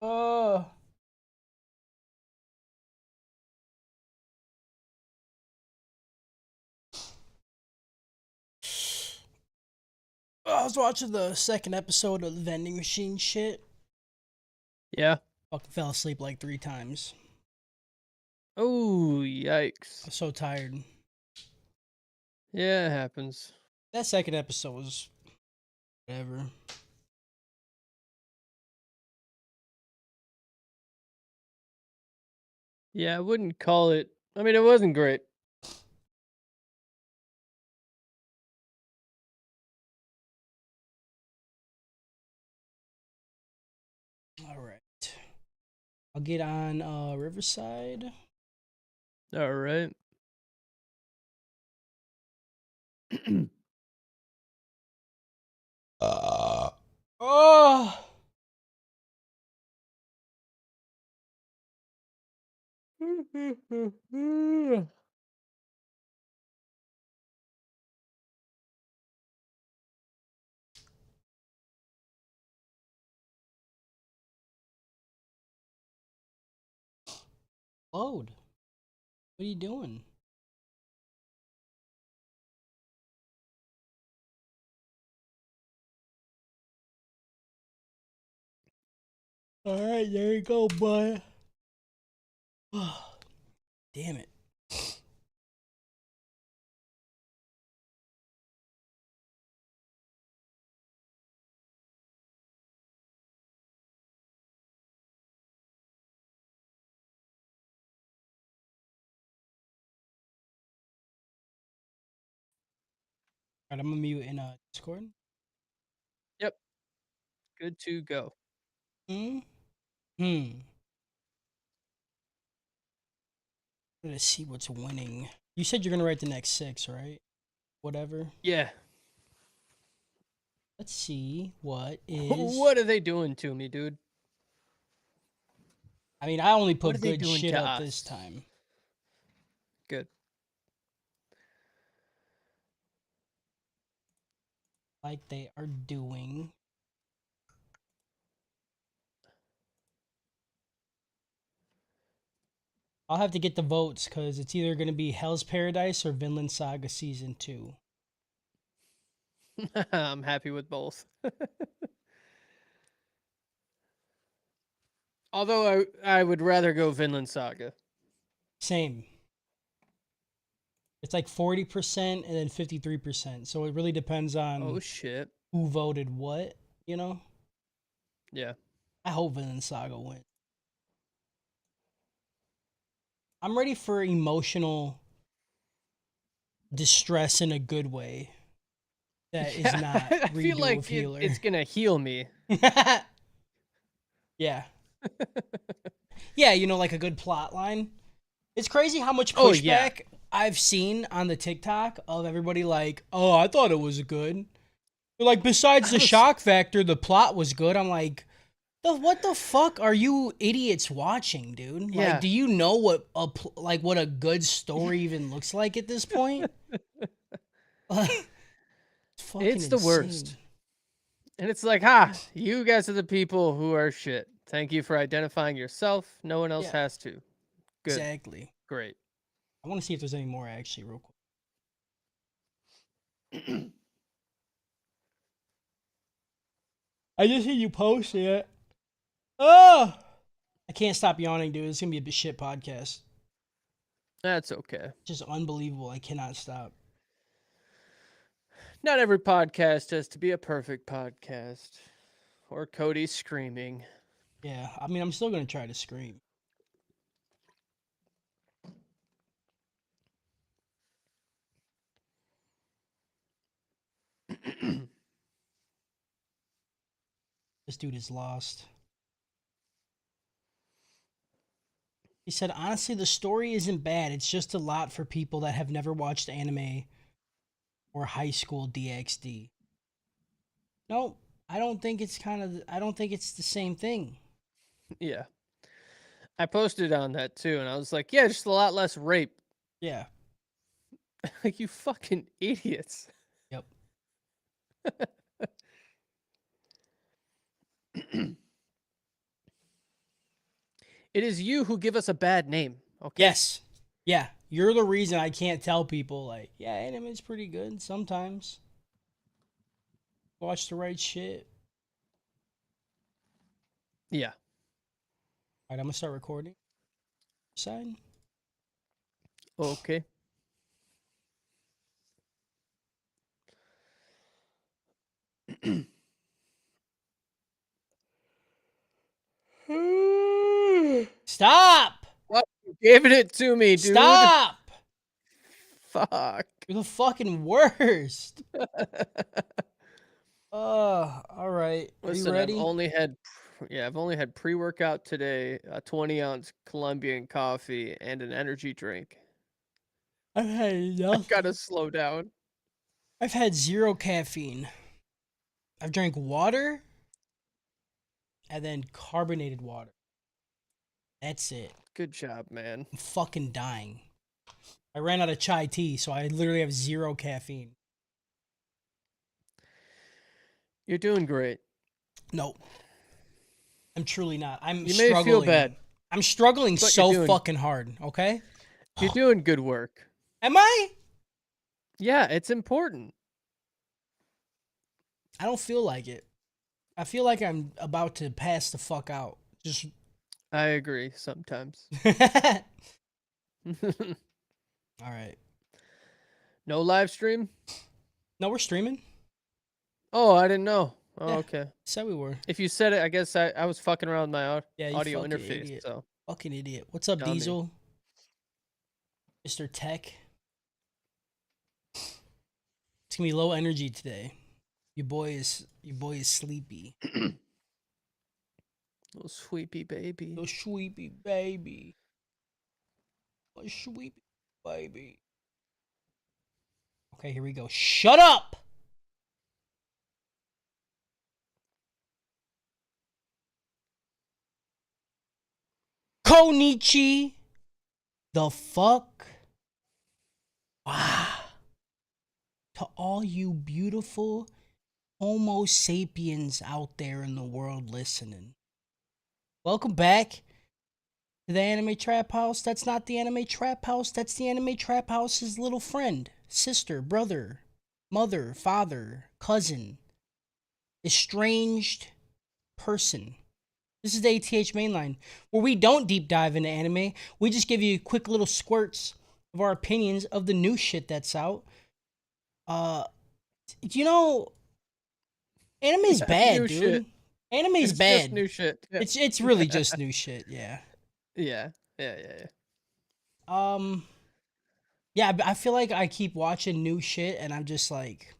Uh, I was watching the second episode of the vending machine shit. Yeah. Fucking fell asleep like 3 times. Oh, I'm yikes. so tired. Yeah, it happens. That second episode was whatever. Yeah, I wouldn't call it. I mean, it wasn't great. All right. I'll get on Riverside. All right. Oh, load. What are you doing? All right, there you go, bud. Damn it. All right, I'm gonna mute in Discord. Yep. Good to go. Hmm. Hmm. Let's see what's winning. You said you're gonna write the next 6, right? Whatever. Yeah. Let's see what is. What are they doing to me, dude? I mean, I only What are put they good doing shit to up this us? time. Good. Like they are doing. I'll have to get the votes because it's either going to be Hell's Paradise or Vinland Saga Season 2. I'm happy with both. Although I would rather go Vinland Saga. Same. It's like 40% and then 53%. So it really depends Oh on shit. who voted what, you know? Yeah. I hope Vinland Saga wins. I'm ready for emotional distress in a good way that is Yeah. not I feel redo of like Healer. it's gonna heal me. Yeah. Yeah, like a good plot line. It's crazy how much Oh yeah. pushback I've seen on the TikTok of everybody like, "Oh, I thought it was good." They're like, besides I the was shock factor, the plot was good. I'm like, what the fuck are you idiots watching, dude? Like, yeah. do you know what a good story even looks like at this point? Like, it's fucking It's the insane. worst. And it's like, you guys are the people who are shit. Thank you for identifying yourself. No one else Yeah, has to. Good. exactly. Great. I want to see if there's any more actually, real quick. I just see you posting it. Oh, I can't stop yawning, dude. It's gonna be a shit podcast. That's okay. Just unbelievable. I cannot stop. Not every podcast has to be a perfect podcast. Or Cody screaming. Yeah, I mean, I'm still gonna try to scream. This dude is lost. He said, honestly, the story isn't bad. It's just a lot for people that have never watched anime or high school DxD. No, I don't think it's the same thing. Yeah. I posted on that too, and I was like, yeah, just a lot less rape. Yeah. Like, you fucking idiots. Yep. It is you who give us a bad name. Okay. Yes. Yeah. You're the reason I can't tell people, like, yeah, anime's pretty good sometimes. Watch the right shit. Yeah. All right, I'm going to start recording. Side. Okay. Stop! What? You gave it to me, dude. Stop! Fuck. You're the fucking worst. All right. Are you Listen, ready? I've only had pre-workout today, a 20-ounce Colombian coffee, and an energy drink. I've had I enough. gotta slow down. I've had 0 caffeine. I've drank water and then carbonated water. That's it. Good job, man. I'm fucking dying. I ran out of chai tea, so I literally have 0 caffeine. You're doing great. Nope. I'm truly not. I'm You may struggling. feel bad, I'm struggling but so you're doing fucking hard, okay? you're doing good work. Am I? Yeah, it's important. I don't feel like it. I feel like I'm about to pass the fuck out. Just I agree sometimes. All right. No live stream? No, we're streaming. Oh, I didn't know. Oh, Yeah. okay. Said we were. If you said it, I guess I was fucking around with my Yeah, you audio fucking interface. idiot. So Fucking idiot. What's up, Dummy. Diesel? Mr. Tech. It's gonna be low energy today. Your boy is sleepy. little sweepy baby. Oh, sweepy baby. Oh, sweepy baby. Okay, here we go. Shut up! Konichi! The fuck? Wow. To all you beautiful Homo sapiens out there in the world listening. Welcome back to the Anime Trap House. That's not the Anime Trap House. That's the Anime Trap House's little friend, sister, brother, mother, father, cousin, estranged person. This is the ATH Mainline, where we don't deep dive into anime. We just give you quick little squirts of our opinions of the new shit that's out. You know, anime's bad, new dude. shit. Anime's It's bad. just new shit. Yeah. It's really just new shit, yeah. Yeah. Yeah, I feel like I keep watching new shit and I'm just like,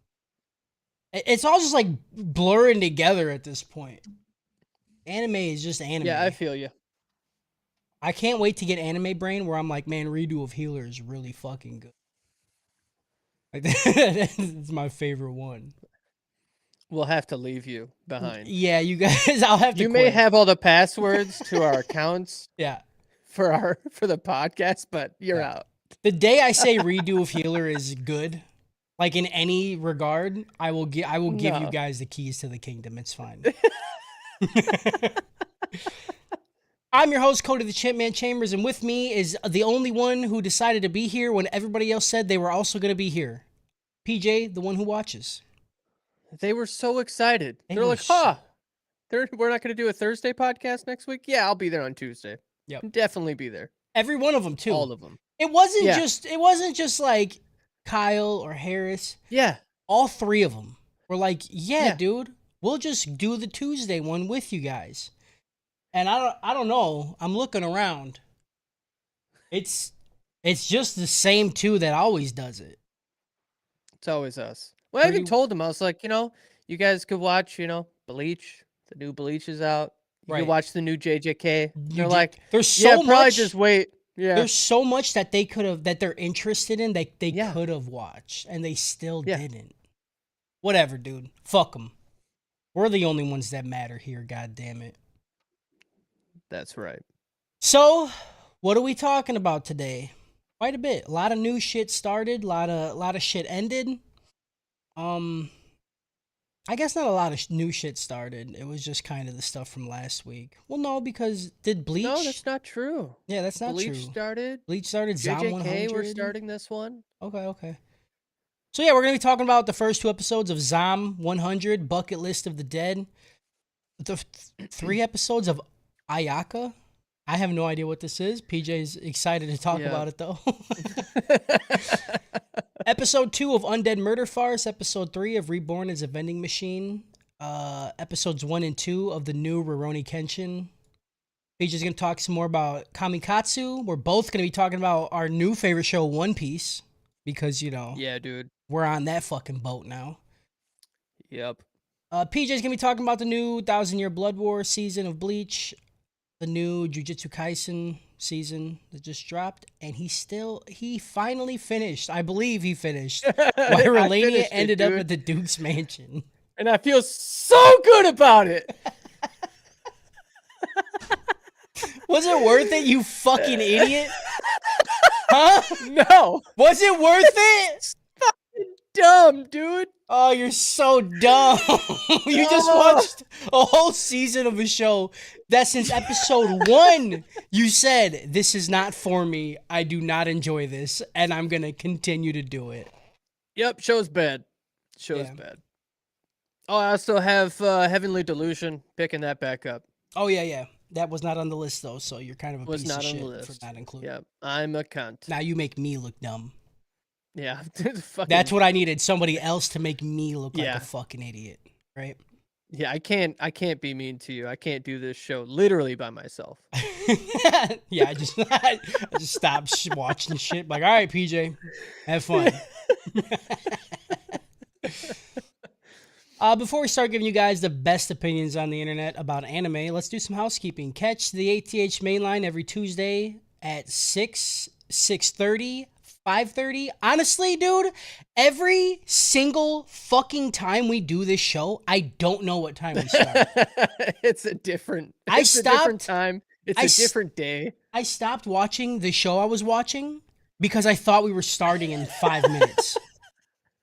it's all just like blurring together at this point. Anime is just anime. Yeah, I feel you. I can't wait to get anime brain where I'm like, man, redo of Healer is really fucking good. Like that's my favorite one. We'll have to leave you behind. Yeah, you guys, I'll have to You quit. may have all the passwords to our accounts Yeah. for the podcast, but you're Yeah. out. The day I say redo of Healer is good, like in any regard, I will give you No. guys the keys to the kingdom. It's fine. I'm your host, Cody the Chimpman Chambers, and with me is the only one who decided to be here when everybody else said they were also going to be here. PJ, the one who watches. They were so excited. They They're were like, so- we're not going to do a Thursday podcast next week? Yeah, I'll be there on Tuesday. Yep. Definitely be there. Every one of them, too. All of them. It wasn't Yeah. just like Kyle or Harris. Yeah. All three of them were like, yeah, Yeah. dude, we'll just do the Tuesday one with you guys. And I don't know. I'm looking around. It's just the same two that always does it. It's always us. Well, I even Pretty- told them, I was like, you guys could watch, Bleach. The new Bleach is out. You Right. could watch the new JJK. They're did- like, there's so yeah, probably much. just wait. Yeah. There's so much that they're interested in that they Yeah. could have watched, and they still Yeah. didn't. Whatever, dude. Fuck them. We're the only ones that matter here. God damn it. That's right. So, what are we talking about today? Quite a bit. A lot of new shit started. A lot of shit ended. I guess not a lot of new shit started. It was just kind of the stuff from last week. Well, no, because did No, Bleach? that's not true. Yeah, that's not Bleach true. started. Bleach started. Zom JJK, we're 100. starting this one. Okay. So yeah, we're gonna be talking about the first 2 episodes of Zom 100, Bucket List of the Dead. The 3 episodes of Ayaka. I have no idea what this is. PJ's excited to talk Yeah. about it though. Episode 2 of Undead Murder Farce. Episode 3 of Reborn as a Vending Machine. Episodes 1 and 2 of the new Rurouni Kenshin. PJ's gonna talk some more about Kamikatsu. We're both gonna be talking about our new favorite show, One Piece, because Yeah, dude. we're on that fucking boat now. Yep. PJ's gonna be talking about the new 1,000 Year Blood War season of Bleach, the new Jujutsu Kaisen season that just dropped, and he finally finished. I believe he finished. Why Relania ended up at the Duke's mansion. And I feel so good about it. Was it worth it, you fucking idiot? Huh? No. Was it worth it? Dumb, dude. Oh, you're so dumb. You just watched a whole season of a show that since episode 1 you said, this is not for me. I do not enjoy this, and I'm going to continue to do it. Yep, show's bad. Show's bad. Oh, I also have Heavenly Delusion, picking that back up. Oh, yeah. That was not on the list, though, so you're kind of a piece of shit for not including it. Yep, I'm a cunt. Now you make me look dumb. Yeah. That's what I needed. Somebody else to make me look like a fucking idiot, right? Yeah, I can't be mean to you. I can't do this show literally by myself. Yeah, I just stopped watching shit. Like, all right, PJ, have fun. Before we start giving you guys the best opinions on the internet about anime, let's do some housekeeping. Catch the ATH Mainline every Tuesday at 6, 6:30, 5:30. Honestly, dude, every single fucking time we do this show, I don't know what time we start. It's a different time. It's a different day. I stopped watching the show I was watching because I thought we were starting in 5 minutes.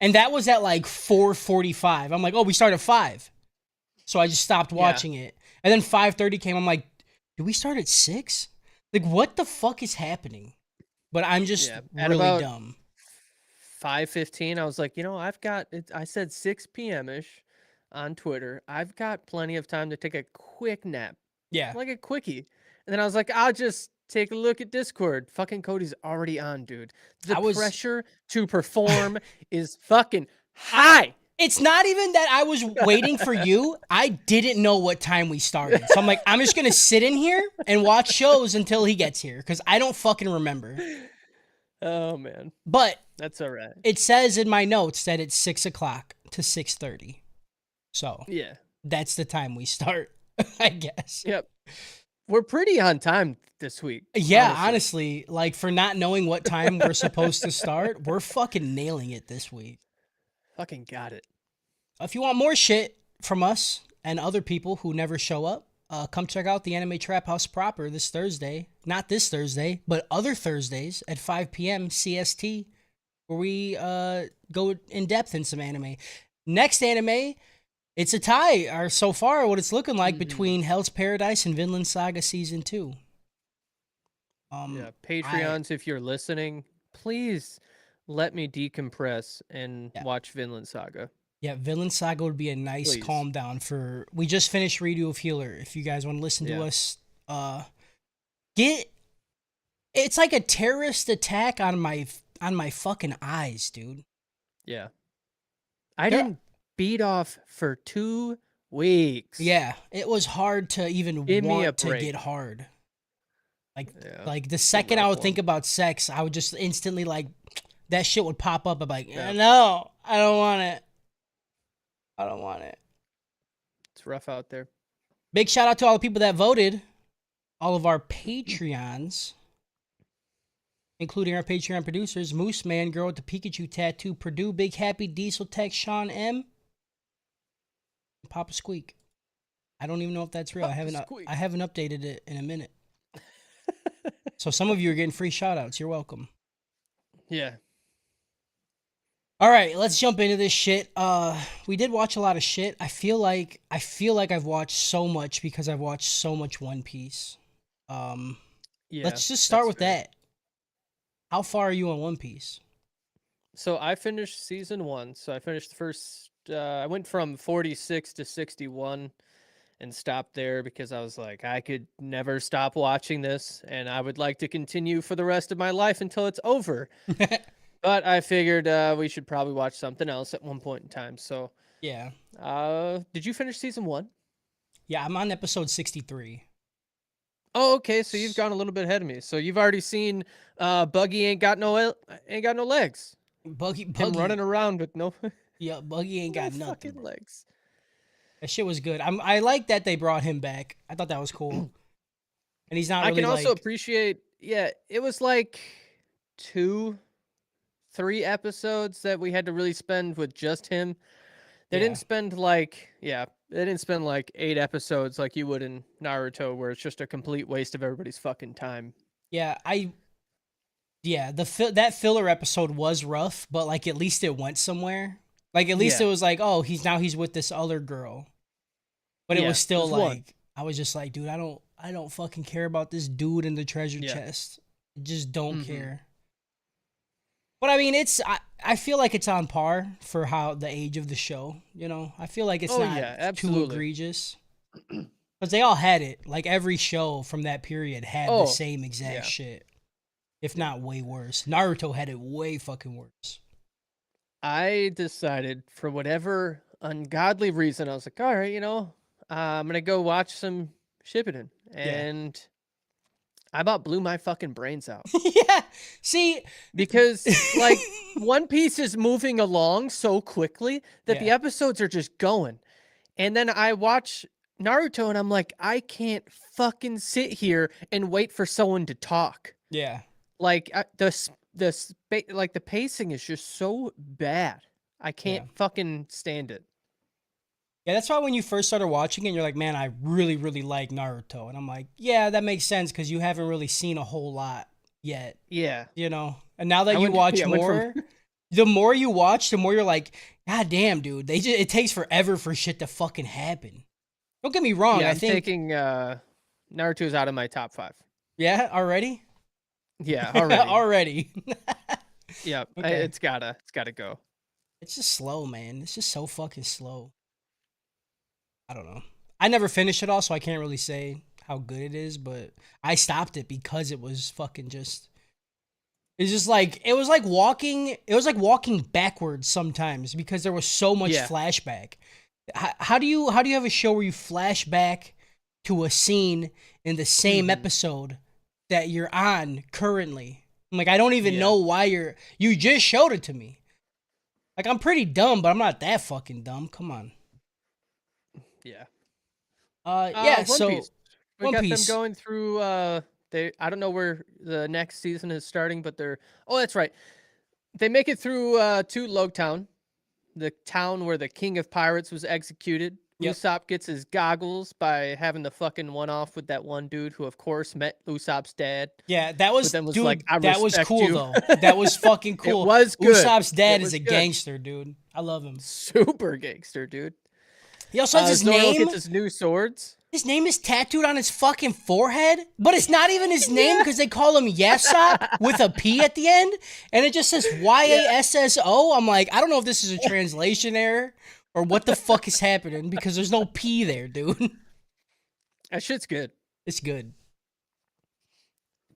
And that was at like 4:45. I'm like, oh, we start at 5. So I just stopped watching it. And then 5:30 came. I'm like, did we start at 6? Like, what the fuck is happening? But I'm just really dumb. 5:15, I was like, I've got it. I said 6 p.m.-ish on Twitter. I've got plenty of time to take a quick nap. Yeah. Like a quickie. And then I was like, I'll just take a look at Discord. Fucking Cody's already on, dude. The pressure to perform is fucking high. It's not even that I was waiting for you. I didn't know what time we started. So I'm like, I'm just going to sit in here and watch shows until he gets here because I don't fucking remember. Oh, man. But that's all right. It says in my notes that it's 6 o'clock to 6:30. So yeah, that's the time we start, I guess. Yep. We're pretty on time this week. Yeah, honestly, like for not knowing what time we're supposed to start, we're fucking nailing it this week. Fucking got it. If you want more shit from us and other people who never show up, come check out the Anime Trap House proper this Thursday. Not this Thursday, but other Thursdays at 5 p.m. CST, where we go in depth in some anime. Next anime, it's a tie, or so far what it's looking like, between Hell's Paradise and Vinland Saga Season 2. Patreons, if you're listening, please let me decompress and watch Vinland Saga. Yeah, Vinland Saga would be a nice calm down for... We just finished Redo of Healer. If you guys want to listen to us, it's like a terrorist attack on my fucking eyes, dude. Yeah. I didn't beat off for 2 weeks. Yeah, it was hard to even want to get hard. Like the second I would think about sex, I would just instantly that shit would pop up. I'm like, no, I don't want it. I don't want it. It's rough out there. Big shout out to all the people that voted. All of our Patreons, including our Patreon producers, Moose Man, Girl with the Pikachu Tattoo, Purdue, Big Happy, Diesel Tech, Sean M, and Papa Squeak. I don't even know if that's real. I haven't updated it in a minute. So some of you are getting free shout outs. You're welcome. Yeah. All right, let's jump into this shit. We did watch a lot of shit. I feel like I've watched so much because I've watched so much One Piece. Um, Yeah, let's just start that's with fair. that. How far are you on One Piece? So I finished season 1. So I finished the first. I went from 46 to 61 and stopped there because I was like, I could never stop watching this, and I would like to continue for the rest of my life until it's over. But I figured we should probably watch something else at one point in time. So, Yeah. did you finish season 1? Yeah, I'm on episode 63. Oh, okay. So you've gone a little bit ahead of me. So you've already seen Buggy ain't got no legs. Him running Buggy. around with no Yeah, Buggy ain't no got nothing, fucking bro. legs. That shit was good. I like that they brought him back. I thought that was cool. And he's not I can really also like, appreciate, yeah, it was like 2, 3 episodes that we had to really spend with just him. They didn't yeah. spend like, yeah, they didn't spend like 8 episodes like you would in Naruto, where it's just a complete waste of everybody's fucking time. Yeah, yeah, that filler episode was rough, but like at least it went somewhere. Like at least it Yeah, was like, oh, he's with this other girl. But it was yeah, still there's one. like I was just like, dude, I don't fucking care about this dude in the treasure Yeah. chest. I just don't Mm-hmm. care. But I mean, I feel like it's on par for how the age of the show, you know. I feel like it's Oh not yeah, too absolutely. egregious cuz they all had it. Like every show from that period had the Oh, same exact yeah, shit, if yeah. not way worse. Naruto had it way fucking worse. I decided for whatever ungodly reason, I was like, all right, I'm gonna go watch some Shippuden, Yeah. and I about blew my fucking brains out Yeah. See, because like One Piece is moving along so quickly that the yeah. episodes are just going, and then I watch Naruto, and I'm like, I can't fucking sit here and wait for someone to talk. Yeah. Like like the pacing is just so bad. I Yeah. can't fucking stand it. Yeah, that's why when you first started watching it, you're like, man, I really, really like Naruto. And I'm like, yeah, that makes sense because you haven't really seen a whole lot yet, Yeah. you know? And now that I you went watch yeah, I went from more, the more you watch, the more you're like, God damn, dude, it takes forever for shit to fucking happen. Don't get me wrong, yeah, I I'm think, taking Naruto's out of my top 5. yeah, already? Yeah, already. Already. Yeah, Okay. it's gotta go. It's just slow, man. It's just so fucking slow. I don't know. I never finished it all, so I can't really say how good it is, but I stopped it because it was fucking just it's just like it was like walking backwards sometimes because there was so much Yeah. flashback. How do you have a show where you flash back to a scene in the same Mhm. episode that you're on currently? I'm like, I don't even Yeah. know why you just showed it to me. Like I'm pretty dumb, but I'm not that fucking dumb. Come on. Yeah. Yeah, One so Piece. We One got them Piece. going through they I don't know where the next season is starting, but they're oh, that's right. They make it through to Logtown, the town where the king of pirates was executed. Yep. Usopp gets his goggles by having the fucking one off with that one dude who, of course, met Usopp's dad, Yeah, that but was then was like, dude, "I that was respect cool you." though. That was fucking It cool. was good. Usopp's It dad is was a good. gangster, dude. I love him. Super gangster, dude. He also has his Zoro name. gets his new swords. His name is tattooed on his fucking forehead, but it's not even his name Yeah. because they call him Yasop with a P at the end, and it just says Yeah. YASSO. I'm like, I don't know if this is a translation error or what the fuck is happening because there's no P there, dude. That shit's good. It's good.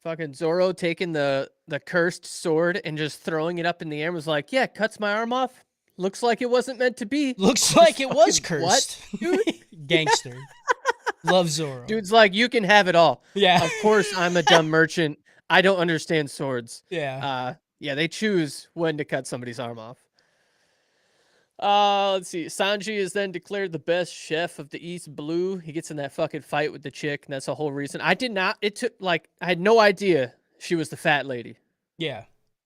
Fucking Zoro taking the cursed sword and just throwing it up in the air and was like, "Yeah, cuts my arm off. Looks like it wasn't meant to be." Looks Just like it was fucking what, cursed. dude? Gangster. Love Zoro. Dude's like, "You can have it all." Yeah. Of course, I'm a dumb merchant. I don't understand swords. Yeah. Yeah, they choose when to cut somebody's arm off. Let's see. Sanji is then declared the best chef of the East Blue. He gets in that fucking fight with the chick, and that's the whole reason. I did not. It took like I had no idea she was the fat lady Yeah.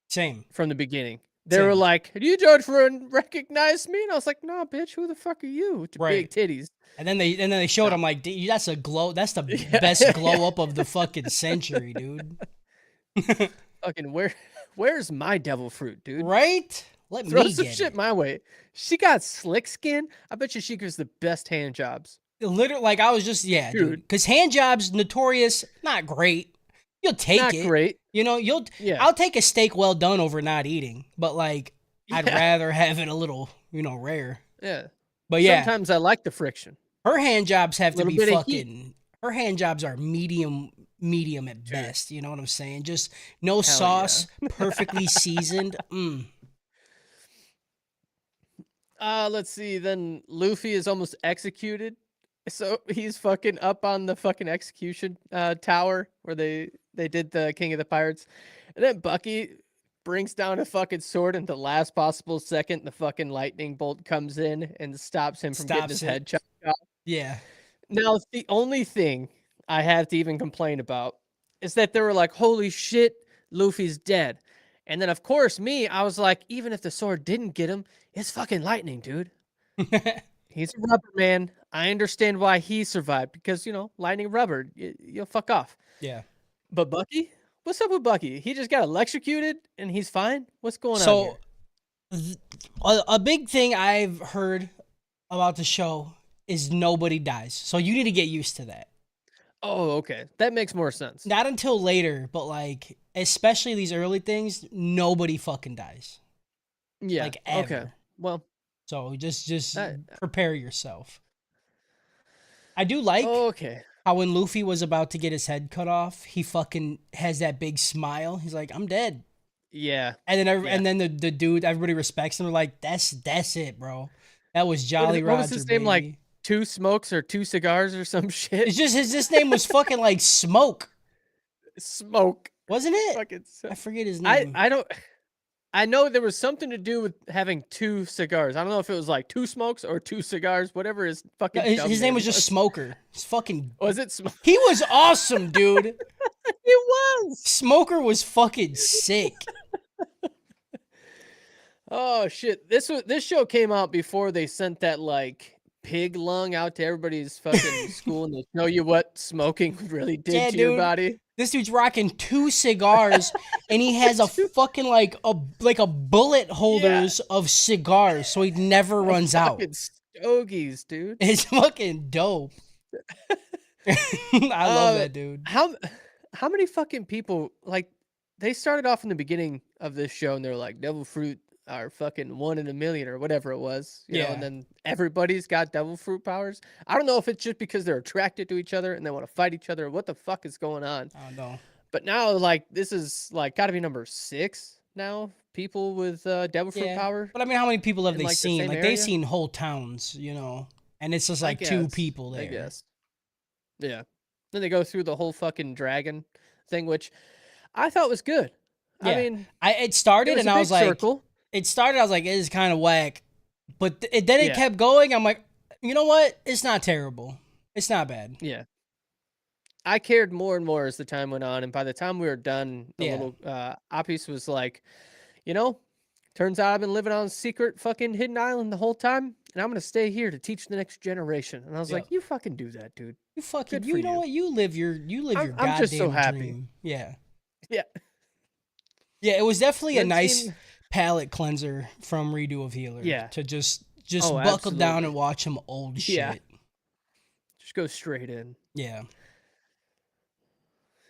Same. from the beginning. They were Same. like, "Do you don't recognize me?" And I was like, "No, bitch. Who the fuck are you with your big Right. titties?" And then they showed No. I'm like, that's a glow. That's the best Yeah. glow up of the fucking century, dude. Fucking where's my devil fruit, dude? Right? Let Throw me some get shit it. my way. She got slick skin. I bet you she gives the best hand jobs. Literally, like I was just, yeah, dude. Dude, Because hand jobs, notorious, not great. You'll take not it. great. You know, you'll. Yeah. I'll take a steak well done over not eating, but like I'd Yeah. rather have it a little, rare. Yeah. But yeah, Sometimes I like the friction. her hand jobs have A to little be bit of heat. fucking. Her hand jobs are medium at Sure. best. You know what I'm saying? Just no Hell yeah. sauce, perfectly seasoned. Let's see. Then Luffy is almost executed. So he's fucking up on the fucking execution tower where they did the King of the Pirates. And then Bucky brings down a fucking sword in the last possible second. The fucking lightning bolt comes in and stops him from getting his Stops it. head chopped off. Yeah. Now, the only thing I have to even complain about is that they were like, holy shit, Luffy's dead. And then, of course, I was like, even if the sword didn't get him, it's fucking lightning, dude. He's a rubber man. I understand why he survived because, lightning rubber, you'll fuck off. Yeah. But Bucky? What's up with Bucky? He just got electrocuted and he's fine? What's going on So here? a big thing I've heard about the show is nobody dies. So you need to get used to that. Oh, okay. That makes more sense. Not until later, but like especially these early things, nobody fucking dies. Yeah. Like Okay. ever. Well, So just uh, prepare yourself. I do like okay. how when Luffy was about to get his head cut off, he fucking has that big smile. He's like, "I'm dead." Yeah. And then Yeah. the dude, everybody respects him. They're like, "That's it, bro. That was Jolly What was Roger, his name? Like baby." two smokes or two cigars or some shit? It's just his name was fucking like Smoke, Smoke. wasn't it? Fucking. I forget his I name. I don't. I know there was something to do with having two cigars. I don't know if it was like two smokes or two cigars, whatever his No, fucking dumb his name name was just was. Smoker. It's fucking. Was it smoke? He was awesome, dude. It was. Smoker was fucking sick. Oh shit! This show came out before they sent that like pig lung out to everybody's fucking school and they show you what smoking really did Yeah, to your dude. body. This dude's rocking 2 cigars, and he has a Two fucking like a bullet Yeah, holders of cigars, so he never runs out. fucking stogies, dude. It's fucking dope. I love Uh, that dude. how how many fucking people like they started off in the beginning of this show and they're like devil fruit are fucking 1 in a million or whatever it was, and Yeah, then everybody's got devil fruit powers. I don't know if it's just because they're attracted to each other and they want to fight each other or what the fuck is going on. I don't know. But now like this is like got to be number 6 now, people with devil fruit Yeah, power but I mean, how many people have in they like the seen? same Like they've area. seen whole towns, and it's just I like two guess. people I there. guess. Yeah. Then they go through the whole fucking dragon thing, which I thought was good. I Yeah, mean, it it started, was and a I big was like, circle. it is kind of whack, but then it Yeah. kept going. I'm like, you know what? It's not terrible. It's not bad. Yeah. I cared more and more as the time went on, and by the time we were done, the Yeah, little Apis was like, you know, turns out I've been living on a secret fucking hidden island the whole time, and I'm gonna stay here to teach the next generation. And I was yeah. like, you fucking do that, dude. You fucking, Good for you know you. what? You live your I'm just so goddamn happy. dream. Yeah, Yeah. yeah. It was definitely a Then nice team. palate cleanser from Redo of Healer Yeah. to just Oh, buckle down absolutely. and watch some old Yeah. shit. Just go straight in. Yeah.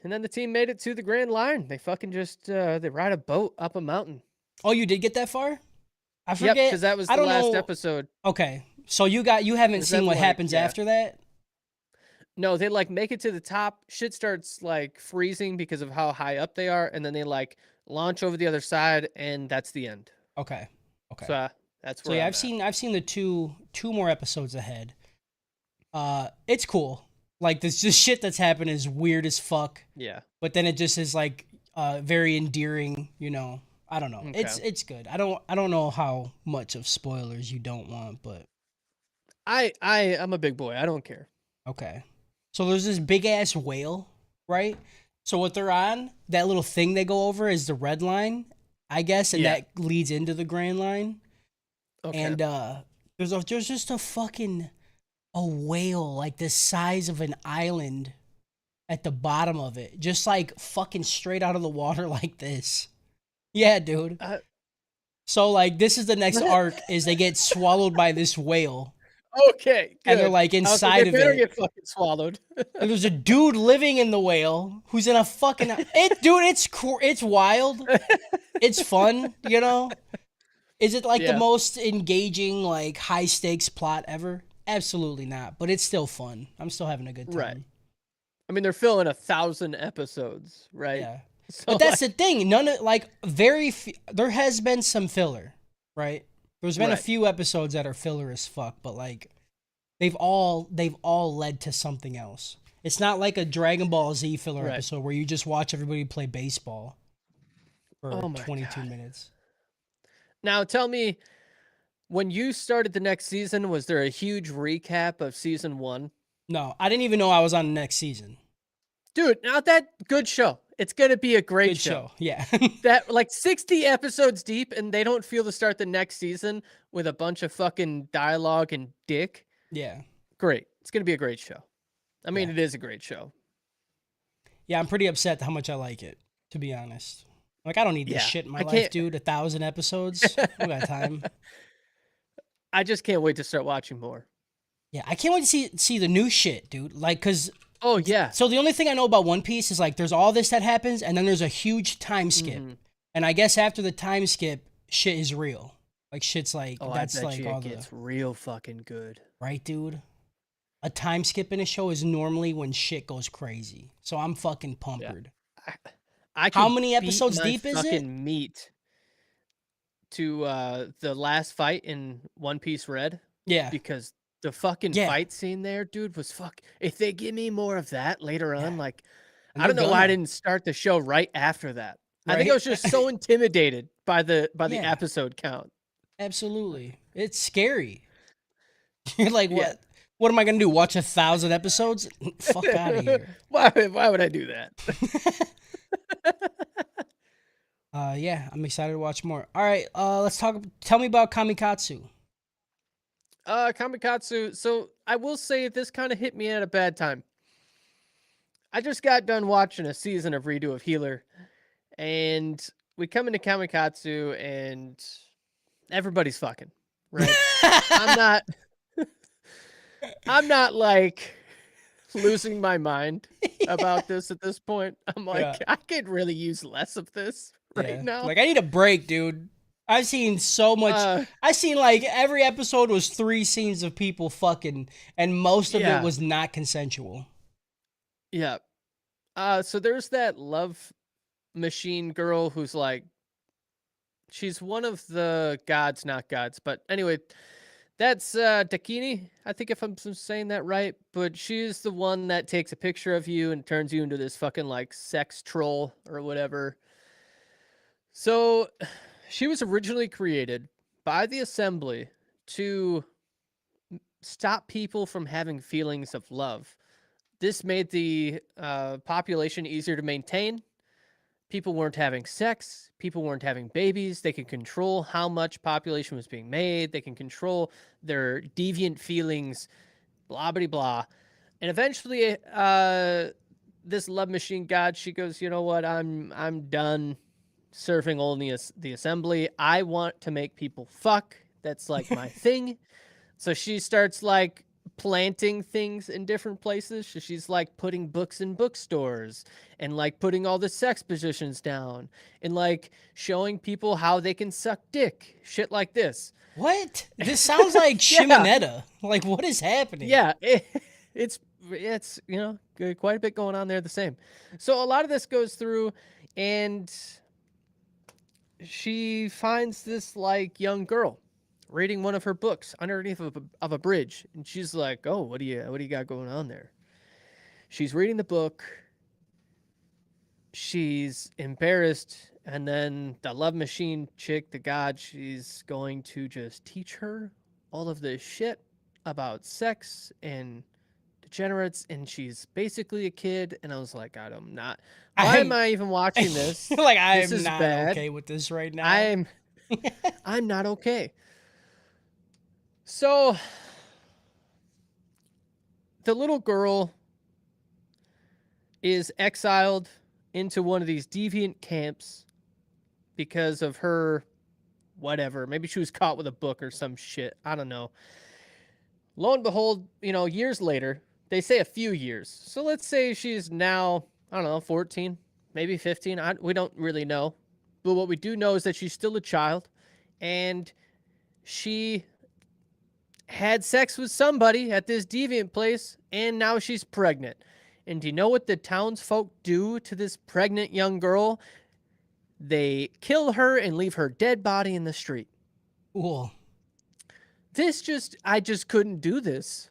And then the team made it to the Grand Line. They fucking just they ride a boat up a mountain. Oh, you did get that far? I Yep, because forget. that was I the don't last know. episode. Okay, so you haven't Is seen that what like happens yeah? after that? No, they like make it to the top. Shit starts like freezing because of how high up they are, and then they like launch over the other side, and that's the end. Okay. Okay. So that's So where yeah, I'm at. I've seen the two more episodes ahead. It's cool. Like this shit that's happened is weird as fuck, Yeah. but then it just is like very endearing, I don't know. Okay. It's good. I don't know how much of spoilers you don't want, but I'm a big boy. I don't care. okay. So there's this big ass whale, right? So what they're on, that little thing they go over is the red line, I guess, and Yeah. that leads into the Grand Line. Okay. And there's just a whale like the size of an island at the bottom of it, just like fucking straight out of the water like this. Yeah, dude. So like this is the next arc is they get swallowed by this whale Okay, and they're good. like I was like, they inside of better it. get fucking swallowed. And there's a dude living in the whale who's in a fucking dude. It's wild. It's fun. You know. Is it like the Yeah, most engaging like high stakes plot ever? Absolutely not. But it's still fun. I'm still having a good right. time. I mean, they're filling 1,000 episodes, right? Yeah. But So that's like, the thing. None of like there has been some filler, right? There's been a right, few episodes that are filler as fuck, but like they've all led to something else. It's not like a Dragon Ball Z filler right. episode where you just watch everybody play baseball for Oh my 22 god. minutes. Now tell me, when you started the next season, was there a huge recap of season one? No, I didn't even know I was on the next season. Dude, not that good show. It's gonna be a great Good show. show. Yeah. That like 60 episodes deep, and they don't feel to start the next season with a bunch of fucking dialogue and dick. yeah. Great. It's gonna be a great show. I mean, Yeah. it is a great show. Yeah, I'm pretty upset how much I like it, to be honest. Like I don't need this Yeah. shit in my I life, can't dude. 1,000 episodes. I don't got time. I just can't wait to start watching more. Yeah, I can't wait to see the new shit, dude. Like, cause Oh yeah. so the only thing I know about One Piece is like there's all this that happens, and then there's a huge time skip, Hmm. and I guess after the time skip, shit is real. Like shit's like Oh, I that's bet like you it all the gets real fucking good. right, dude. A time skip in a show is normally when shit goes crazy. So I'm fucking Yeah. pumpered. I, I How could many beat episodes my deep is it? fucking meat to the last fight in One Piece Red Yeah, because the fucking yeah, fight scene there, dude, was fuck. If they give me more of that later yeah. on, like, And I they're don't know why I gonna didn't start the show right after that. I think I right. was just so intimidated by the Yeah, episode count. absolutely. It's scary. You're like, Yeah. what? What am I gonna do? Watch 1,000 episodes? Fuck out of here. Why would I do that? Yeah, I'm excited to watch more. All right, let's talk. Tell me about Kamikatsu. Kamikatsu. So I will say this kind of hit me at a bad time. I just got done watching a season of Redo of Healer, and we come into Kamikatsu, and everybody's fucking, right? I'm not I'm not like losing my mind about this at this point. I'm Yeah, like, I could really use less of this right yeah. now. Like I need a break, dude. I've seen so much. Uh I seen like every episode was 3 scenes of people fucking, and most of it yeah. was not consensual. Yeah. So there's that love machine girl who's like she's one of the gods, not gods, but anyway, that's Dakini, I think if I'm saying that right, but she's the one that takes a picture of you and turns you into this fucking like sex troll or whatever. So she was originally created by the assembly to stop people from having feelings of love. This made the population easier to maintain. People weren't having sex. People weren't having babies. They can control how much population was being made. They can control their deviant feelings, blah, blah, blah. And eventually, this love machine god, she goes, you know what? I'm done serving only as the assembly. I want to make people fuck. That's like my thing. So she starts like planting things in different places. So she's like putting books in bookstores and like putting all the sex positions down and like showing people how they can suck dick. Shit like this. What? This sounds like Yeah. Shimonetta. Like what is happening? Yeah. It's quite a bit going on there the same. So a lot of this goes through and she finds this like young girl reading one of her books underneath of a bridge, and she's like, "Oh, what do you got going on there?" She's reading the book. She's embarrassed, and then the love machine chick, the god, she's going to just teach her all of this shit about sex and degenerates, and she's basically a kid. And I was like, I'm not. Why am I'm I even watching this? like This I'm is not bad. okay with this right now. I'm I'm not okay. So the little girl is exiled into one of these deviant camps because of her whatever. Maybe she was caught with a book or some shit. I don't know. Lo and behold, years later, they say a few years. So let's say she's now, I don't know, 14, maybe 15. We don't really know. But what we do know is that she's still a child and she had sex with somebody at this deviant place and now she's pregnant. And do you know what the townsfolk do to this pregnant young girl? They kill her and leave her dead body in the street. Cool. I just couldn't do this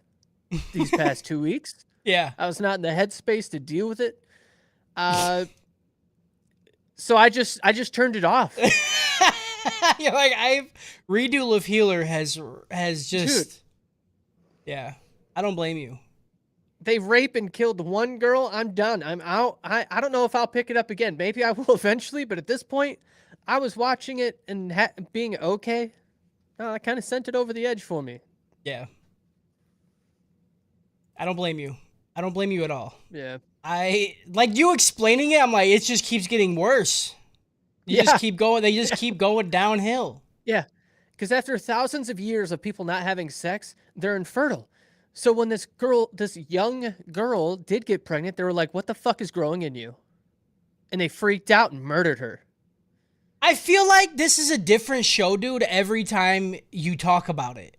these past 2 weeks. Yeah. I was not in the headspace to deal with it. So I just turned it off. Yeah, like Redo Live Healer has just. Dude. Yeah. I don't blame you. They rape and killed one girl. I'm done. I'm out. I don't know if I'll pick it up again. Maybe I will eventually, but at this point, I was watching it and being okay. I kind of sent it over the edge for me. Yeah. I don't blame you. I don't blame you at all. Yeah. I like you explaining it. I'm like, it just keeps getting worse. They just keep going downhill. Yeah. Because after thousands of years of people not having sex, they're infertile. So when this young girl did get pregnant, they were like, what the fuck is growing in you? And they freaked out and murdered her. I feel like this is a different show, dude, every time you talk about it.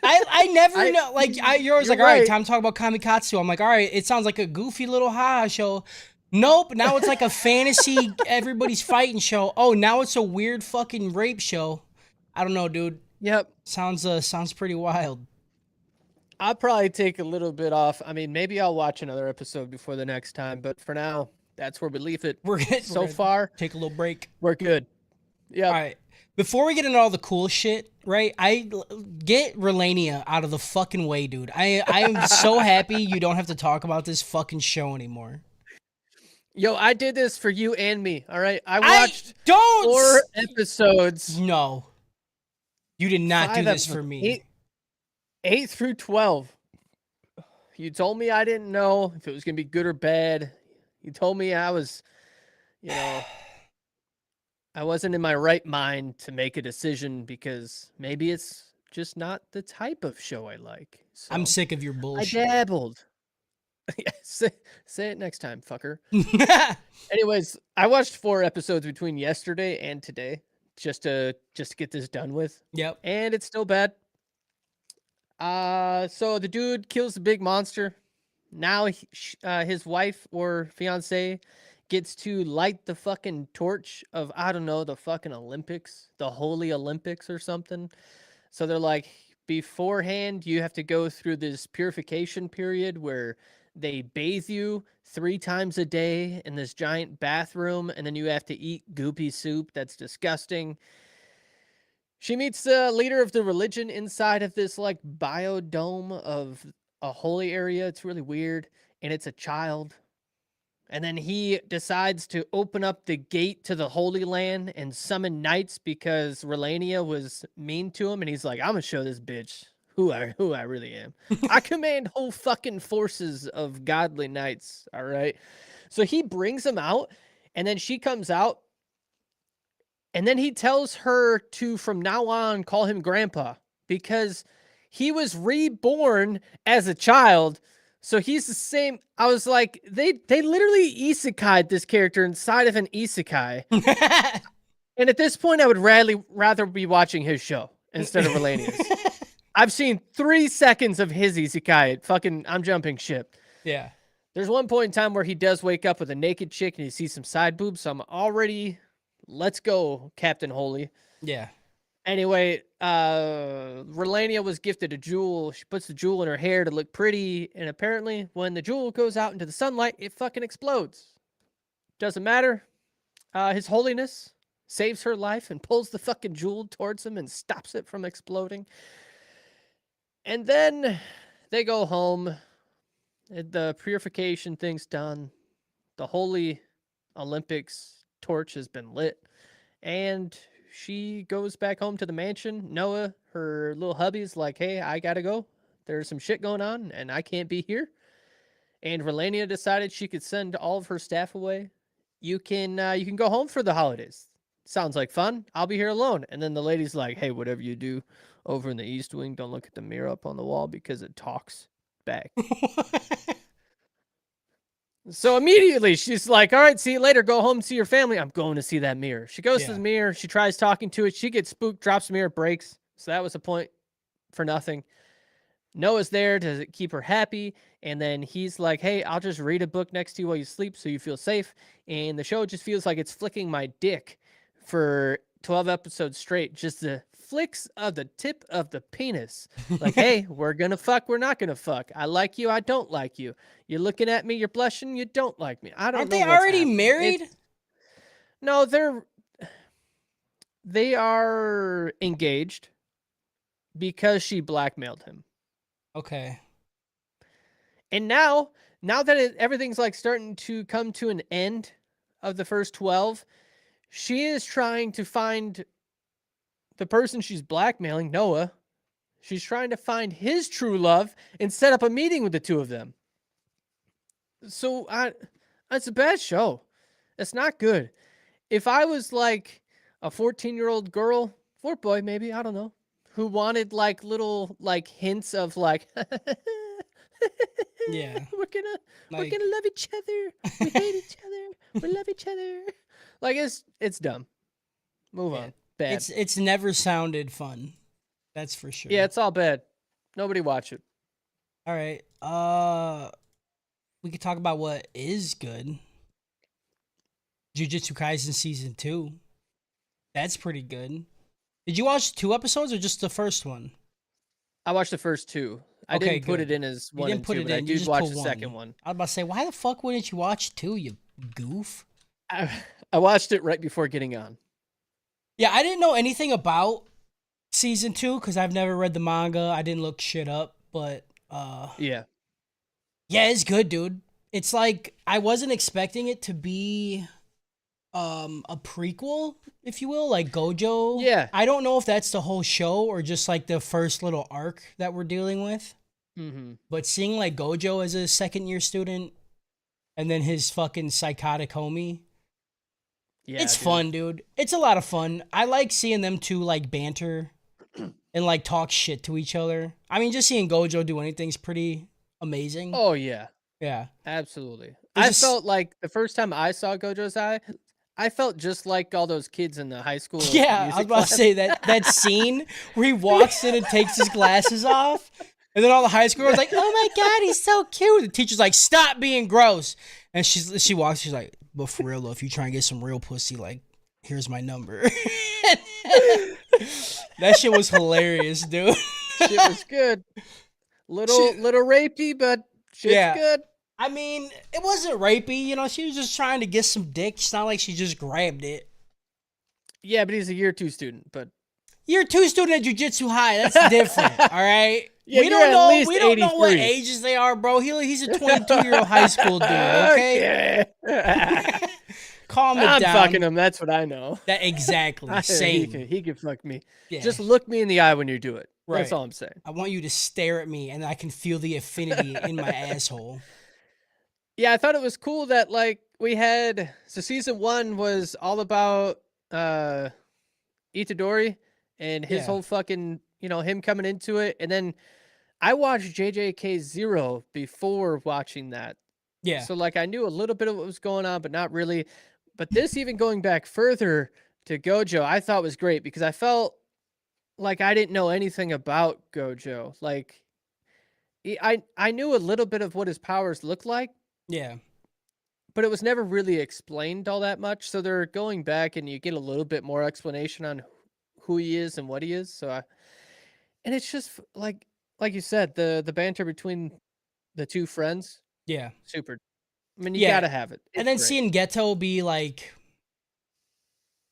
I never know. Like, you're always like, all right, time to talk about Kamikatsu. I'm like, all right, it sounds like a goofy little haha show. Nope, now it's like a fantasy, everybody's fighting show. Oh, now it's a weird fucking rape show. I don't know, dude. Yep. Sounds pretty wild. I'll probably take a little bit off. I mean, maybe I'll watch another episode before the next time, but for now, that's where we leave it. We're far, take a little break. We're good. Yeah. All right. Before we get into all the cool shit, right? I get Relania out of the fucking way, dude. I am so happy you don't have to talk about this fucking show anymore. Yo, I did this for you and me. All right. I watched 4 episodes. No. You did not do this for me. 8 through 12. You told me I didn't know if it was going to be good or bad. You told me I was, I wasn't in my right mind to make a decision because maybe it's just not the type of show I like. So I'm sick of your bullshit. I dabbled. say it next time, fucker. Anyways, I watched 4 episodes between yesterday and today just to get this done with. Yep. And it's still bad. So the dude kills the big monster. Now his wife or fiance gets to light the fucking torch of, I don't know, the fucking Olympics, the Holy Olympics or something. So they're like, beforehand, you have to go through this purification period where they bathe you 3 times a day in this giant bathroom, and then you have to eat goopy soup that's disgusting. She meets the leader of the religion inside of this like biodome of a holy area. It's really weird, and it's a child. And then he decides to open up the gate to the Holy Land and summon knights because Relania was mean to him, and he's like, I'm gonna show this bitch who I really am. I command whole fucking forces of godly knights, all right? So he brings them out, and then she comes out, and then he tells her to, from now on, call him Grandpa because he was reborn as a child. So he's the same. I was like, they literally isekai'd this character inside of an isekai. And at this point, I would rather be watching his show instead of Relania's. I've seen 3 seconds of his isekai. I'm jumping ship. Yeah. There's one point in time where he does wake up with a naked chick and he sees some side boobs. So I'm already, let's go, Captain Holy. Yeah. Anyway, Relania was gifted a jewel. She puts the jewel in her hair to look pretty, and apparently when the jewel goes out into the sunlight, it fucking explodes. Doesn't matter. His Holiness saves her life and pulls the fucking jewel towards him and stops it from exploding. And then they go home. The purification thing's done. The Holy Olympics torch has been lit. And she goes back home to the mansion. Noah, her little hubby's like, hey, I gotta go. There's some shit going on, and I can't be here. And Relania decided she could send all of her staff away. You can go home for the holidays. Sounds like fun. I'll be here alone. And then the lady's like, hey, whatever you do over in the East Wing, don't look at the mirror up on the wall because it talks back. So immediately she's like, all right, see you later. Go home, see your family. I'm going to see that mirror. She goes to Yeah. the mirror. She tries talking to it. She gets spooked, drops the mirror, breaks. So that was a point for nothing. Noah's there to keep her happy. And then he's like, hey, I'll just read a book next to you while you sleep so you feel safe. And the show just feels like it's flicking my dick for 12 episodes straight. Just the flicks of the tip of the penis. Like, hey, we're going to fuck. We're not going to fuck. I like you. I don't like you. You're looking at me. You're blushing. You don't like me. I don't Aren't know they what's already happening. married? No, they are engaged because she blackmailed him. Okay. And now that everything's like starting to come to an end of the first 12, she is trying to find the person she's blackmailing, Noah. She's trying to find his true love and set up a meeting with the two of them. So it's a bad show. It's not good. If I was like a 14-year-old girl, or boy maybe, I don't know, who wanted like little like hints of like Yeah. we're gonna Like, love each other. We hate each other. We love each other. Like it's dumb. Move yeah. on. Bad. It's never sounded fun. That's for sure. Yeah, it's all bad. Nobody watch it. All right. We could talk about what is good. Jujutsu Kaisen season 2. That's pretty good. Did you watch 2 episodes or just the first one? I watched the first 2. I Okay, didn't put good. it in as You 1 didn't and put 2, it but I in. You did just watch put the one. second one. I was about to say, why the fuck wouldn't you watch 2, you goof? I watched it right before getting on. Yeah, I didn't know anything about season 2 because I've never read the manga. I didn't look shit up, but Yeah. yeah, it's good, dude. It's like I wasn't expecting it to be a prequel, if you will, like Gojo. Yeah. I don't know if that's the whole show or just like the first little arc that we're dealing with. Mm-hmm. But seeing like Gojo as a second year student and then his fucking psychotic homie, Yeah, it's dude. fun, dude. It's a lot of fun. I like seeing them two like banter and like talk shit to each other. I mean, just seeing Gojo do anything's pretty amazing. Oh yeah. Yeah. Absolutely. There's I just felt like the first time I saw Gojo's eye, I felt just like all those kids in the high school yeah, I was music about to class. say that scene where he walks in and takes his glasses off, and then all the high schoolers are like, "Oh my god, he's so cute." The teacher's like, "Stop being gross," and she walks. She's like, "But for real though, if you try and get some real pussy, like, here's my number." That shit was hilarious, dude. Shit was good. Little rapey, but shit's Yeah. good. I mean, it wasn't rapey, you know. She was just trying to get some dick. It's not like she just grabbed it. Yeah, but he's a year 2 student, but Year 2 student at Jujutsu High. That's different. All right. Yeah, we you're don't at know. least We don't know what 83. ages they are, bro. He's a 22-year-old high school dude. Okay. Okay. Calm it I'm down. fucking him. That's what I know. That exactly. Same. He can fuck me. Yeah. Just look me in the eye when you do it. That's Right. all I'm saying. I want you to stare at me, and I can feel the affinity in my asshole. Yeah, I thought it was cool that like we had so season 1 was all about Itadori and his Yeah. whole fucking, him coming into it. And then I watched JJK 0 before watching that. Yeah. So like I knew a little bit of what was going on, but not really. But this even going back further to Gojo, I thought was great because I felt like I didn't know anything about Gojo. Like I knew a little bit of what his powers looked like, Yeah. but it was never really explained all that much. So they're going back and you get a little bit more explanation on who he is and what he is. And it's just like you said, the banter between the two friends, Yeah. super. I mean, you Yeah. gotta have it. And then It's great. seeing Geto be like,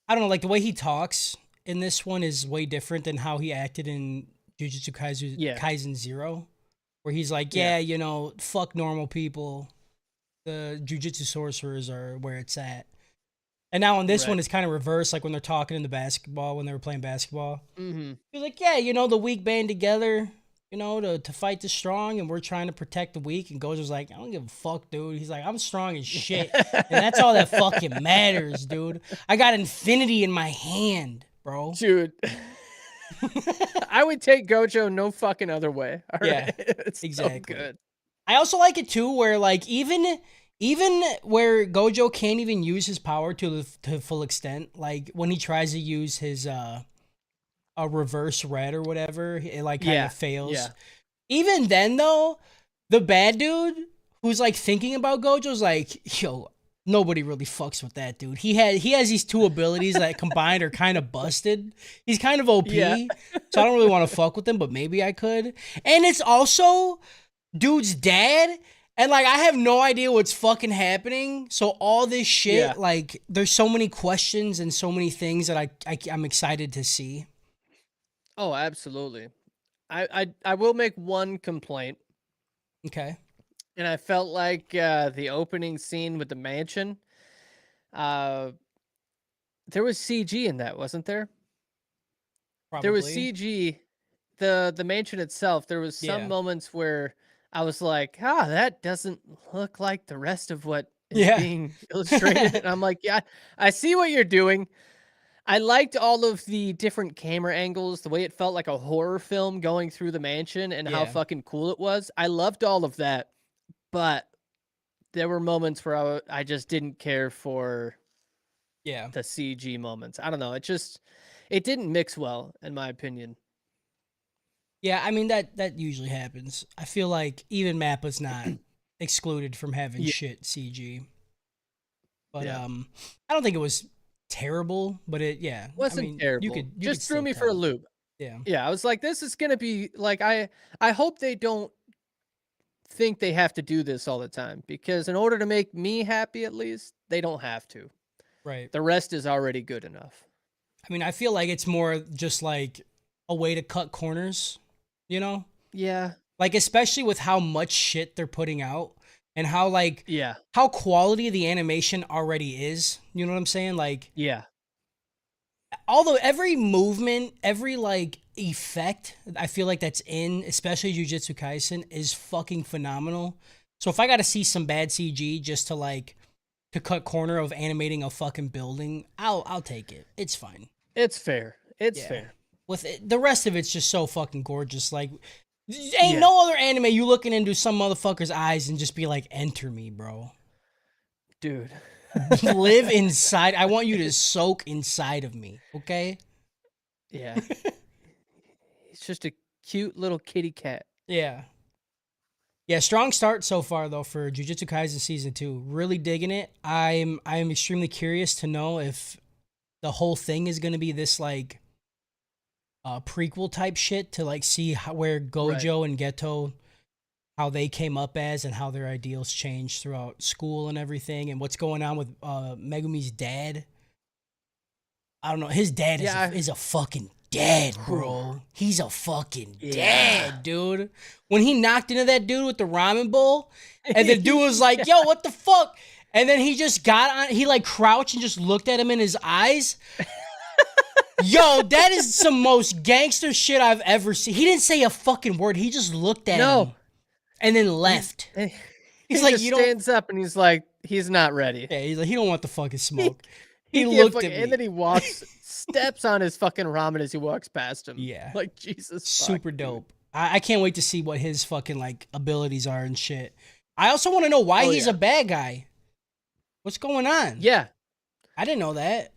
I don't know, like the way he talks in this one is way different than how he acted in Jujutsu Kaisen, Yeah. Kaisen 0, where he's like, Yeah. fuck normal people. The Jujutsu sorcerers are where it's at. And now on this Right. one, it's kind of reversed, like when they're talking in the basketball, when they were playing basketball. Mm-hmm. He's like, the weak band together. to fight the strong, and we're trying to protect the weak. And Gojo's like, I don't give a fuck, dude. He's like, I'm strong as shit, and that's all that fucking matters, dude. I got infinity in my hand, bro. Dude. I would take Gojo no fucking other way. All Yeah, right. It's so exactly. good. I also like it too, where like even where Gojo can't even use his power to full extent, like when he tries to use his a reverse red or whatever, it like kind Yeah. of fails. Yeah. Even then though, the bad dude who's like thinking about Gojo's like, yo, nobody really fucks with that dude. He has these two abilities that combined are kind of busted. He's kind of Yeah. OP, so I don't really want to fuck with him, but maybe I could. And it's also dude's dad. And like I have no idea what's fucking happening. So all this Yeah. shit, like there's so many questions and so many things that I'm excited to see. Oh, absolutely. I will make one complaint, Okay. and I felt like the opening scene with the mansion. Uh, there was CG in that, wasn't there? There was Probably. CG. The mansion itself. There was some Yeah. moments where I was like, that doesn't look like the rest of what is Yeah. being illustrated. And I'm like, yeah, I see what you're doing. I liked all of the different camera angles, the way it felt like a horror film going through the mansion and how Yeah. fucking cool it was. I loved all of that, but there were moments where I just didn't care for Yeah. the CG moments. I don't know. It didn't mix well, in my opinion. Yeah, I mean that usually happens. I feel like even Mappa's not excluded from having Yeah, shit CG. But yeah. I don't think it was terrible, but I Wasn't mean, you terrible. could you could Just threw still me for a tell. loop. Yeah. Yeah, I was like, this is gonna be like I hope they don't think they have to do this all the time because in order to make me happy at least, they don't have to. Right. The rest is already good enough. I mean, I feel like it's more just like a way to cut corners, you know? Yeah. Like especially with how much shit they're putting out and how like Yeah. how quality the animation already is. You know what I'm saying? Like Yeah. although every movement, every like effect, I feel like that's in, especially Jujutsu Kaisen, is fucking phenomenal. So if I got to see some bad CG just to like to cut corner of animating a fucking building, I'll take it. It's fine. It's fair. It's Yeah. fair. With it, the rest of it's just so fucking gorgeous. Like ain't Yeah. no other anime you looking into some motherfucker's eyes and just be like, enter me, bro. Dude. Live inside. I want you to soak inside of me. Okay. Yeah. He's just a cute little kitty cat. Yeah. Yeah, strong start so far though for Jujutsu Kaisen season 2. Really digging it. I'm extremely curious to know if the whole thing is going to be this like prequel type shit to like see where Right. Gojo and Geto how they came up as and how their ideals changed throughout school and everything and what's going on with Megumi's dad. I don't know. His dad Yeah. is a fucking dad, Whew. bro. He's a fucking Yeah. dad, dude. When he knocked into that dude with the ramen bowl, and the dude was like, "Yo, what the fuck?" And then he just got on. He like crouched and just looked at him in his eyes. Yo, that is some most gangster shit I've ever seen. He didn't say a fucking word. He just looked at him No. and then left. He He's like, just "You don't." stands up and he's like, he's not ready. Yeah, he's like, he don't want the fucking smoke. He He can't looked at and me. then he walks, steps on his fucking ramen as he walks past him. Yeah. Like, Jesus Super fuck, dude. dope. I can't wait to see what his fucking like abilities are and shit. I also want to know why Oh, he's yeah. a bad guy. What's going on? Yeah. I didn't know that.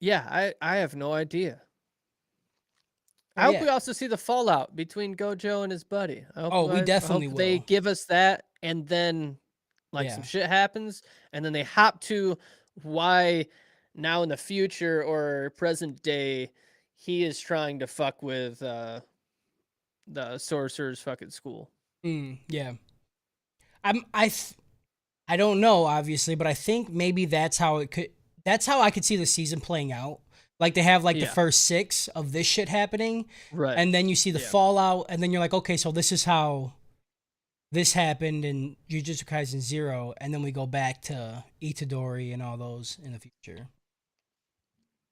Yeah, I have no idea. Oh, I hope yeah. we also see the fallout between Gojo and his buddy. Oh, we I definitely hope they will. give us that, and then like some Yeah. shit happens, and then they hop to why now in the future or present day he is trying to fuck with the sorcerer's fucking school. Yeah. I don't know obviously, but I think maybe that's how I could see the season playing out. Like they have like the Yeah. first 6 of this shit happening Right. and then you see the Yeah. fallout and then you're like, "Okay, so this is how this happened in Jujutsu Kaisen 0 and then we go back to Itadori and all those in the future."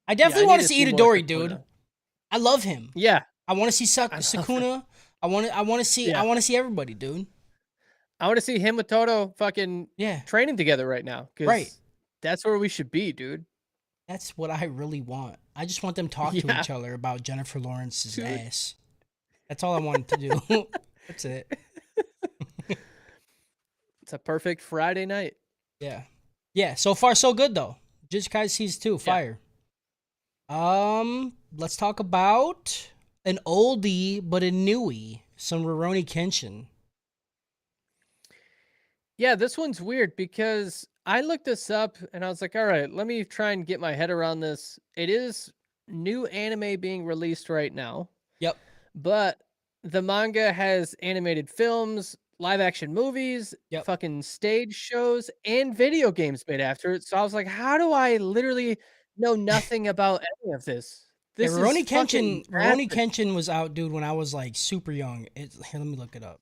I Yeah, definitely I want need to to see see more Itadori, dude. Sukuna. I love him. Yeah. I want to see I love him. Sukuna. I Yeah. want to see everybody, dude. I want to see him with Toto fucking Yeah, training together right now right. because that's where we should be, dude. That's what I really want. I just want them to talk to Yeah, each other about Jennifer Lawrence's dude. ass. That's all I wanted to do. That's it. It's a perfect Friday night. Yeah. Yeah, so far so good though. Just guys season 2, Yeah. fire. Let's talk about an oldie but a newie. Some Rurouni Kenshin. Yeah, this one's weird because I looked this up and I was like, all right, let me try and get my head around this. It is new anime being released right now, Yep. but the manga has animated films, live action movies, Yep. fucking stage shows, and video games made after it. So I was like, how do I literally know nothing about any of this? Yeah, This is fucking Rurouni massive. Kenshin was out, dude, when I was like super young. Here, let me look it up.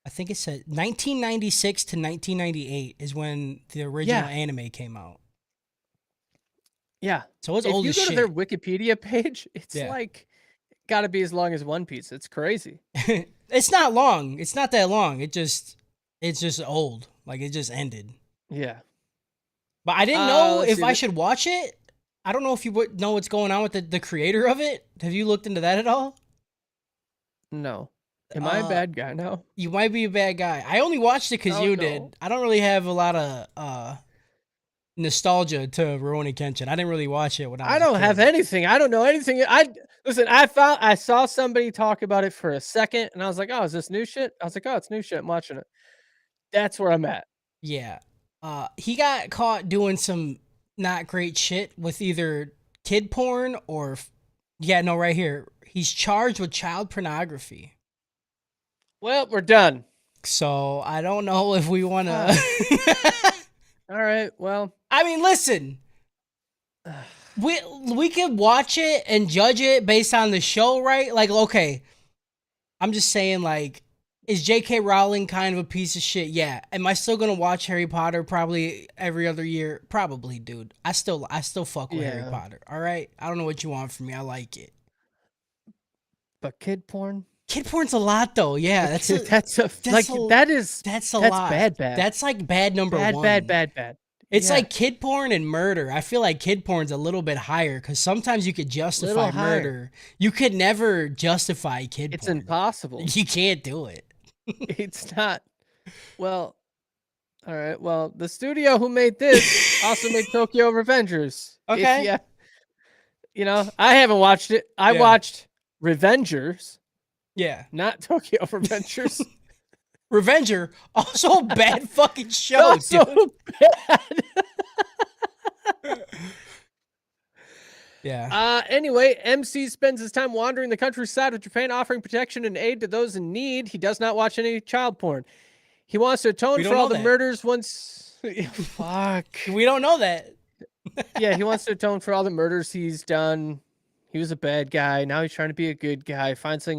I think it said 1996 to 1998 is when the original Yeah. anime came out. Yeah. So it's If old you as go to their shit. Wikipedia page, it's Yeah. like got to be as long as One Piece. It's crazy. It's not long. It's not that long. It's just old. Like it just ended. Yeah. But I didn't know Let's if see. I should watch it. I don't know if you would know what's going on with the creator of it. Have you looked into that at all? No. Am I a Uh, bad guy now? you might be a bad guy. I only watched it because Oh you no. did. I don't really have a lot of nostalgia to Rurouni Kenshin. I didn't really watch it when I I was a don't have kid. anything. I don't know anything. Listen, I saw somebody talk about it for a second and I was like, "Oh, is this new shit?" I was like, "Oh, it's new shit. I'm watching it." That's where I'm at. Yeah. He got caught doing some not great shit with either kid porn or, yeah, no, right here. He's charged with child pornography. Well, we're done. So I don't know if we want Fuck. to. All right. Well, I mean, listen, we could watch it and judge it based on the show, right? Like, okay, I'm just saying, like, is J.K. Rowling kind of a piece of shit? Yeah. Am I still gonna watch Harry Potter probably every other year? Probably, dude. I still fuck with Harry yeah. Potter. All right. I don't know what you want from me. I like it. But kid porn? Kid porn's a lot though. Yeah, Like, that's a that's a that's like a that is that's a that's lot. bad bad. That's like bad number Bad bad one. bad bad. It's Yeah. like kid porn and murder. I feel like kid porn's a little bit higher because sometimes you could justify Little higher. murder. You could never justify kid It's porn. impossible. You can't do it. It's not. Well, all right. Well, the studio who made this also made Tokyo Revengers. If Okay. I haven't watched it. I Yeah. watched Revengers, Yeah. not Tokyo Revengers. Revenger, also a bad fucking show, Also dude. bad. Yeah. Anyway, MC spends his time wandering the countryside of Japan, offering protection and aid to those in need. He does not watch any child porn. He wants to atone We don't for all know the that. murders once. Fuck. We don't know that. Yeah, he wants to atone for all the murders he's done. He was a bad guy. Now he's trying to be a good guy. Finds a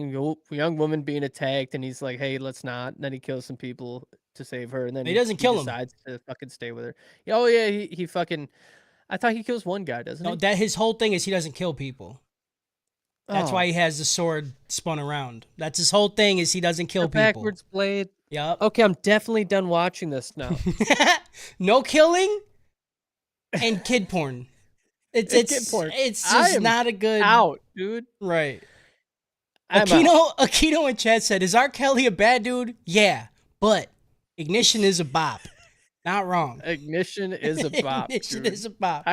young woman being attacked, and he's like, "Hey, let's not." And then he kills some people to save her, and then He doesn't kill him. decides to fucking stay with her. Oh yeah, he fucking. I thought he kills one guy, doesn't No, he? that his whole thing is he doesn't kill people. That's why Oh, he has the sword spun around. That's his whole thing is he doesn't kill the people. backwards blade. Yep. Okay, I'm definitely done watching this now. No killing and kid porn. It's And kid porn. it's I just am not a good Out, dude. right. I'm out. Aquino in chat said, "Is R. Kelly a bad dude?" Yeah, but Ignition is a bop. Not wrong. Ignition is a bop. Ignition Dude. is a bop.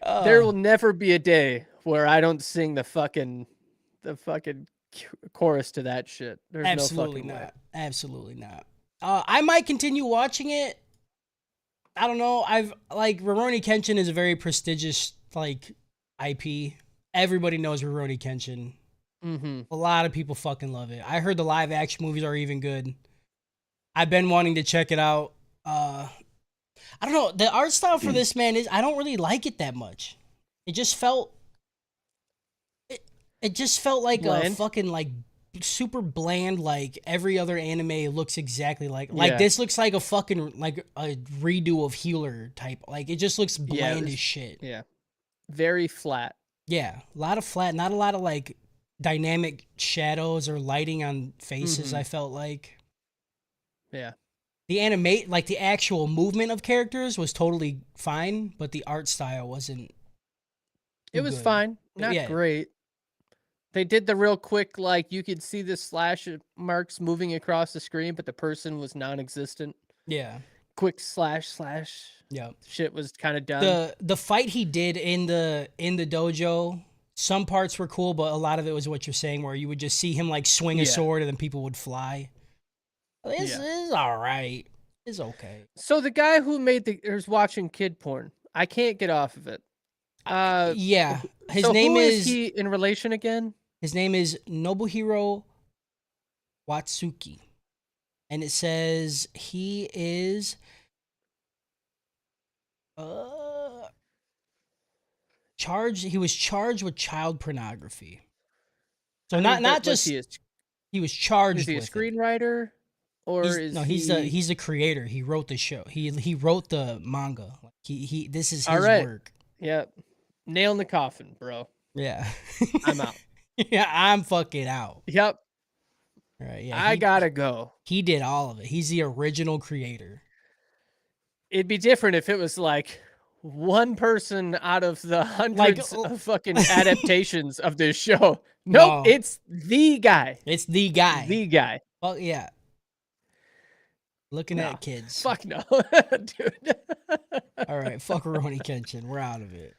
There will never be a day where I don't sing the fucking chorus to that shit. There's Absolutely no fucking way. not. Absolutely not. I might continue watching it. I don't know. I've like Rurouni Kenshin is a very prestigious like IP. Everybody knows Rurouni Kenshin. Mm-hmm. A lot of people fucking love it. I heard the live action movies are even good. I've been wanting to check it out. I don't know. The art style for this man is I don't really like it that much. It just felt it just felt like a Bland? fucking like super bland, like every other anime looks exactly like Yeah. this looks like a fucking like a redo of Healer type. Like it just looks bland was- as shit. Yeah. Very flat. Yeah. A lot of flat, not a lot of like dynamic shadows or lighting on faces. Mm-hmm. I felt like Yeah. the animate, like the actual movement of characters, was totally fine, but the art style wasn't It too was good. fine, not Yeah, great. They did the real quick, like you could see the slash marks moving across the screen, but the person was non-existent. yeah, Quick slash slash. yeah. Shit was kind of done. The fight he did in the dojo, some parts were cool, but a lot of it was what you're saying, where you would just see him like swing a Yeah. sword and then people would fly. This Yeah. is all right. It's okay. So the guy who made the is watching kid porn. I can't get off of it. Uh, Yeah, so who is he in relation again? his name is Nobuhiro Watsuki, and it says he is uh charged. He was charged with child pornography. So I mean, not but was just he a he was is charged he a with it. screenwriter, or He's is no, he he's the creator. He wrote the show. He wrote the manga. Like he this is all his right? work. Yeah, nail in the coffin, bro. Yeah. I'm out. Yeah, I'm fucking out. Yep, All right, yeah, I gotta go. he did all of it. He's the original creator. It'd be different if it was like one person out of the Like hundreds of fucking adaptations of this show. Nope, no, it's the guy. it's the guy. The guy. Well, yeah, looking No, at kids. fuck no, dude. All right, fuck Rurouni Kenshin. We're out of it.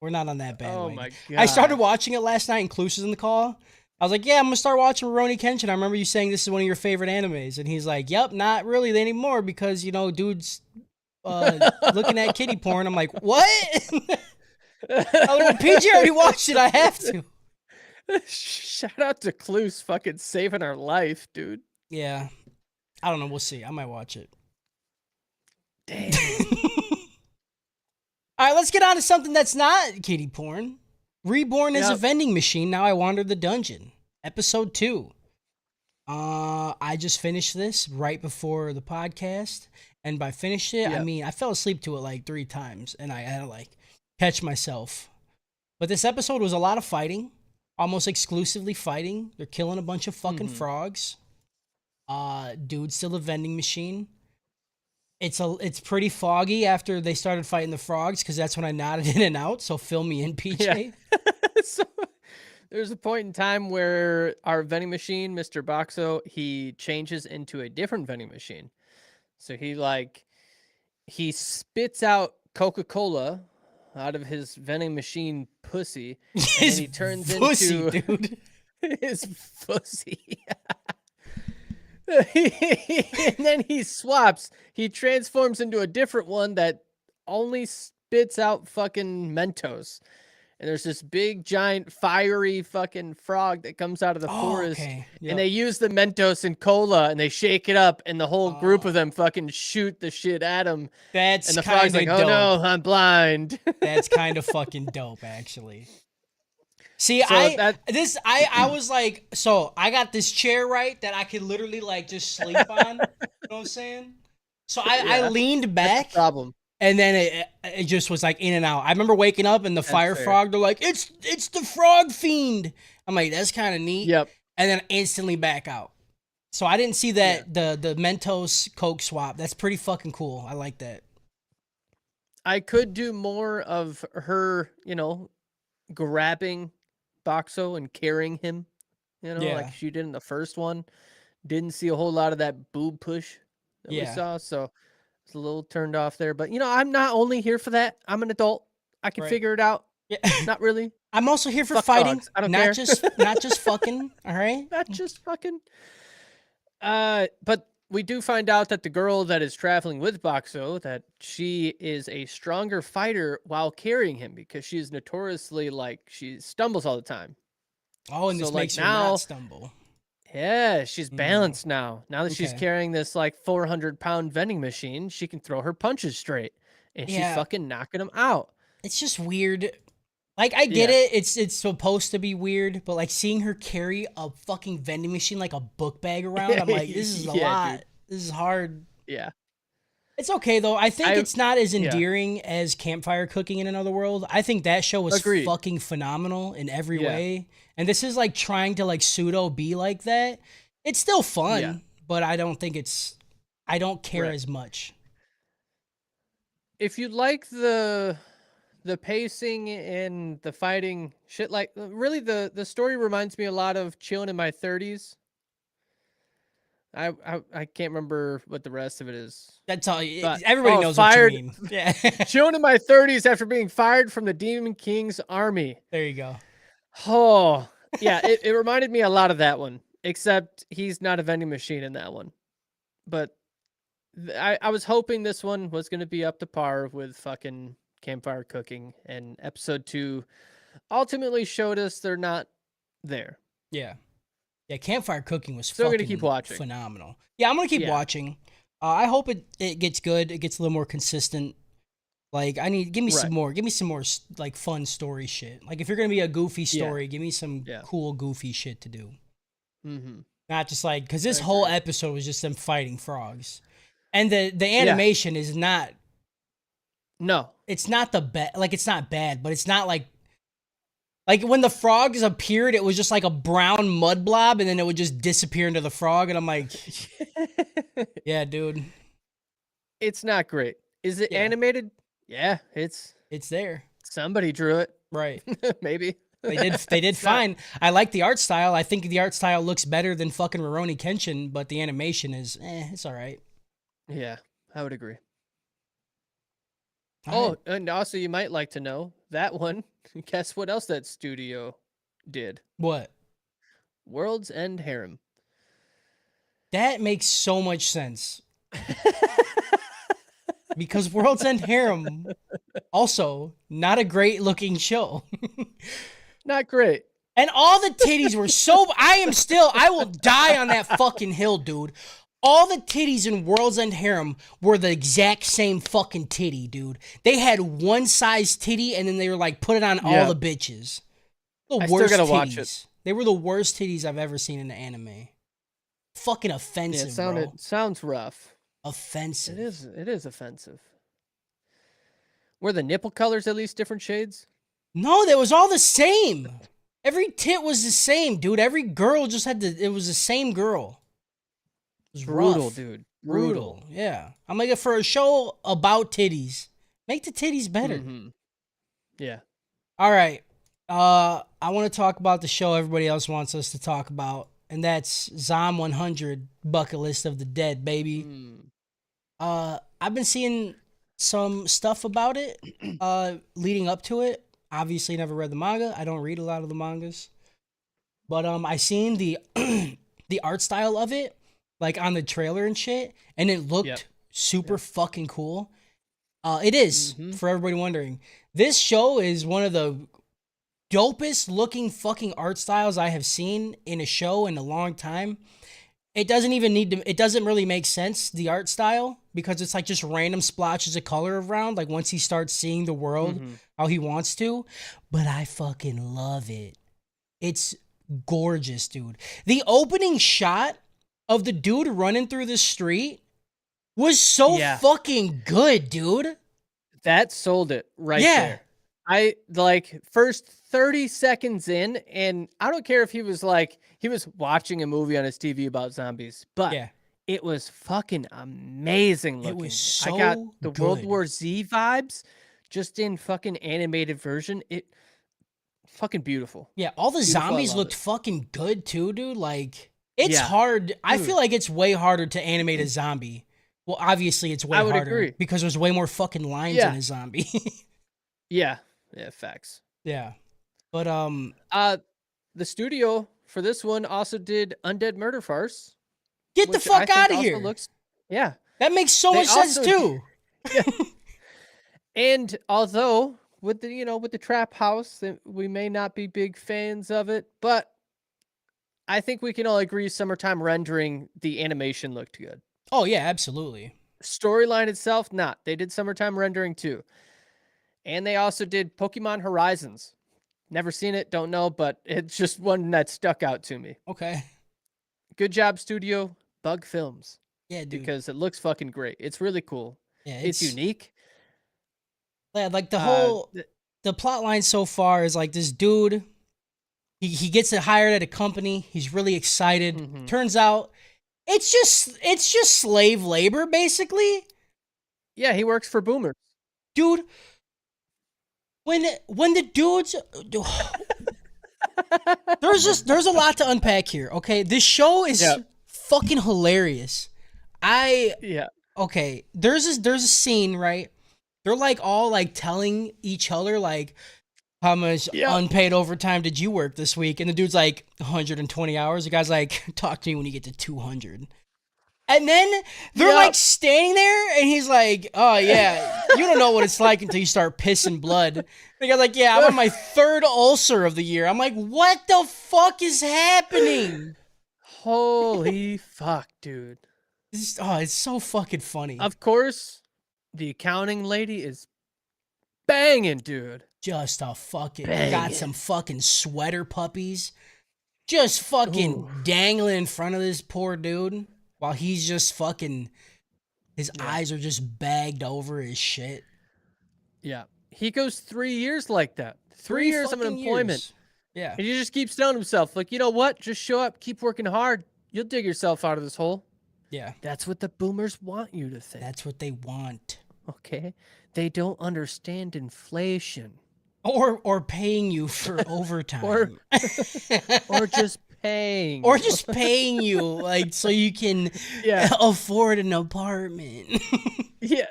We're not on that Oh bandwagon. my I started god. watching it last night, and Cluse was in the call. I was like, yeah, I'm gonna start watching Rurouni Kenshin. I remember you saying this is one of your favorite animes, and he's like, yep, not really anymore because dude's looking at kitty porn. I'm like, what? I was like, well, PJ already watched it. I have to. Shout out to Cluse fucking saving our life, dude. Yeah, I don't know. We'll see. I might watch it. Damn. All right, let's get on to something that's not kitty porn. Reborn as a Yep. vending machine. Now I wander the dungeon. Episode 2. I just finished this right before the podcast, and by finished it, I Yep. mean I fell asleep to it like 3 times, and I had to like catch myself. But this episode was a lot of fighting, almost exclusively fighting. They're killing a bunch of fucking Mhm. frogs. Dude's still a vending machine. It's pretty foggy after they started fighting the frogs because that's when I nodded in and out. So fill me in, PJ. Yeah. So there's a point in time where our vending machine, Mr. Boxo, he changes into a different vending machine. So he spits out Coca-Cola out of his vending machine pussy, and His then he turns pussy, into dude. his pussy. And then he swaps. He transforms into a different one that only spits out fucking Mentos. And there's this big, giant, fiery fucking frog that comes out of the Oh, forest. okay. And Yep. they use the Mentos and cola and they shake it up, and the whole group Oh. of them fucking shoot the shit at him. That's And the kind frog's of like, dope. oh no, I'm blind. That's kind of fucking dope, actually. See, So I was like, so I got this chair right that I could literally like just sleep on. You know what I'm saying? So I Yeah. leaned back, problem. and then it just was like in and out. I remember waking up and the fire fair. frog. They're like, it's the frog fiend. I'm like, that's kind of neat. Yep. And then instantly back out. So I didn't see that the Mentos Coke swap. That's pretty fucking cool. I like that. I could do more of her, grabbing Boxo and carrying him, Yeah. like she did in the first one. Didn't see a whole lot of that boob push that we Yeah. saw, so it's a little turned off there. But I'm not only here for that. I'm an adult. I can Right. figure it out. Yeah. Not really. I'm also here for Fuck fighting. dogs. I don't not care. just fucking. All right. Not just fucking. But we do find out that the girl that is traveling with Boxo, that she is a stronger fighter while carrying him, because she is notoriously she stumbles all the time. Oh, and So, this like, makes her now- not stumble. Yeah, she's balanced now. Now that she's Okay. carrying this 400-pound vending machine, she can throw her punches straight, and Yeah. she's fucking knocking them out. It's just weird. Like I get Yeah. it. It's supposed to be weird, but like seeing her carry a fucking vending machine like a book bag around, I'm like, this is a Yeah, lot. dude. This is hard. Yeah. It's okay though. I think I it's not as yeah, endearing as Campfire Cooking in Another World. I think that show was agreed. fucking phenomenal in every Yeah, way. And this is like trying to like pseudo be like that. It's still yeah, fun, but I don't think it's I don't care right. as much. If you like the pacing and the fighting shit, like really the story reminds me a lot of Chilling in My 30s. I can't remember what the rest of it is, That's all. but Everybody oh, knows what you fired. mean. Yeah. Chilling in My 30s after being fired from the Demon King's army. There you go. Oh, yeah, it reminded me a lot of that one, except he's not a vending machine in that one. But I was hoping this one was going to be up to par with fucking Campfire Cooking, and episode 2 ultimately showed us they're not there. Yeah. Yeah, Campfire Cooking was Still going to keep fucking watching. phenomenal. Yeah, I'm gonna keep Yeah, watching. I hope it gets good. It gets a little more consistent. Like I need right. give me some more like fun story shit. Like if you're gonna be a goofy Yeah, story, give me some yeah. cool goofy shit to do. Mm-hmm. Not just like because I this whole agree. episode was just them fighting frogs, and the Yeah, animation is not. no. It's not the bad. Like it's not bad, but it's not like when the frogs appeared, it was just like a brown mud blob, and then it would just disappear into the frog, and I'm like, yeah, dude, It's not great. Is it yeah, animated? Yeah, it's it's there, somebody drew it. right? Maybe. They did It's not. fine. I like the art style. I think the art style looks better than fucking Rurouni Kenshin, but the animation is it's all right. Yeah, I would agree. All Oh, right. and also you might like to know that one. Guess what else that studio did? What? World's End Harem. That makes so much sense because World's End Harem also not a great looking show. Not great. And all the titties were so. I will die on that fucking hill, dude. All the titties in World's End Harem were the exact same fucking titty, dude. They had one size titty and then they were like, put it on all Yeah, the bitches. The I still worst gotta watch it. titties. They were the worst titties I've ever seen in an anime. Fucking Yeah, it offensive, bro. sounds rough. Offensive. It is offensive. Were the nipple colors at least different shades? No, that was all the same. Every tit was the same, dude. Every girl just had it was the same girl. It was Brutal, rough. dude. Brutal. Brutal. Yeah. I'm like, for a show about titties, make the titties better. Mm-hmm. Yeah. All right. I want to talk about the show everybody else wants us to talk about, and that's Zom 100 Bucket List of the Dead, baby. Mm. I've been seeing some stuff about it leading up to it. Obviously never read the manga. I don't read a lot of the mangas. But I seen the the art style of it like on the trailer and shit, and it Yep. looked super Yep. fucking cool. It is, Mm-hmm. for everybody wondering. This show is one of the dopest looking fucking art styles I have seen in a show in a long time. It doesn't even need to, it doesn't really make sense, the art style, because it's like just random splotches of color around, like once he starts seeing the world Mm-hmm. how he wants to. But I fucking love it. It's gorgeous, dude. The opening shot of the dude running through the street was so Yeah. fucking good, dude. That sold it right Yeah. there. I like first 30 seconds in, and I don't care if he was like he was watching a movie on his TV about zombies, but Yeah. it was fucking amazing It was looking. I got so the World good. War Z vibes just in fucking animated version. It fucking beautiful. Yeah, all the Beautiful, I zombies love looked it. fucking good too, dude. Like, it's Yeah, hard. I feel dude, like it's way harder to animate a zombie. Well, obviously it's way I would harder agree. because there's way more fucking lines in Yeah, a zombie. yeah, yeah, facts. Yeah. But Uh, the studio for this one also did Undead Murder Farce, get the which I fuck think out of also here. looks yeah. That makes so They much sense also too. yeah. And although with the with the trap house, we may not be big fans of it, but I think we can all agree summertime rendering the animation looked good. Oh yeah, absolutely. Storyline itself, not. They did summertime rendering too. And they also did Pokemon Horizons. Never seen it, don't know, but it's just one that stuck out to me. Okay. Good job, studio. Bug Films. Yeah, dude. Because it looks fucking great. It's really cool. Yeah, It's it's unique. yeah, like Uh, th- the plot line so far is like this dude. He gets hired at a company. He's really excited. mhm. Turns out it's just slave labor basically, Yeah, he works for Boomer. dude. When the dudes there's a lot to unpack here. Okay, this show Yeah, is fucking hilarious. I yeah, okay. There's a scene right. They're like all like telling each other like how much yeah, unpaid overtime did you work this week, and the dude's like 120 hours. The guy's like talk to me when you get to 200. And then they're yeah. like standing there, and he's like, "Oh yeah, you don't know what it's like until you start pissing blood." The guy's like, "Yeah, I'm on my third ulcer of the year." I'm like, "What the fuck is happening?" Holy fuck, dude. It's so fucking funny. Of course, the accounting lady is banging, dude. Just a fucking got Banging. some fucking sweater puppies, just fucking Ooh, dangling in front of this poor dude while he's just fucking. His yeah, eyes are just bagged over his shit. yeah. He goes 3 years like that. 3 years of Fucking unemployment. years. Yeah, And he just keeps telling himself, like, you know what? Just show up, keep working hard. You'll dig yourself out of this hole. yeah. That's what the boomers want you to think. That's what they want. Okay? They don't understand inflation. Or paying you for Or overtime. or just paying Or you. just paying you like so you can Yeah. afford an apartment. Yeah.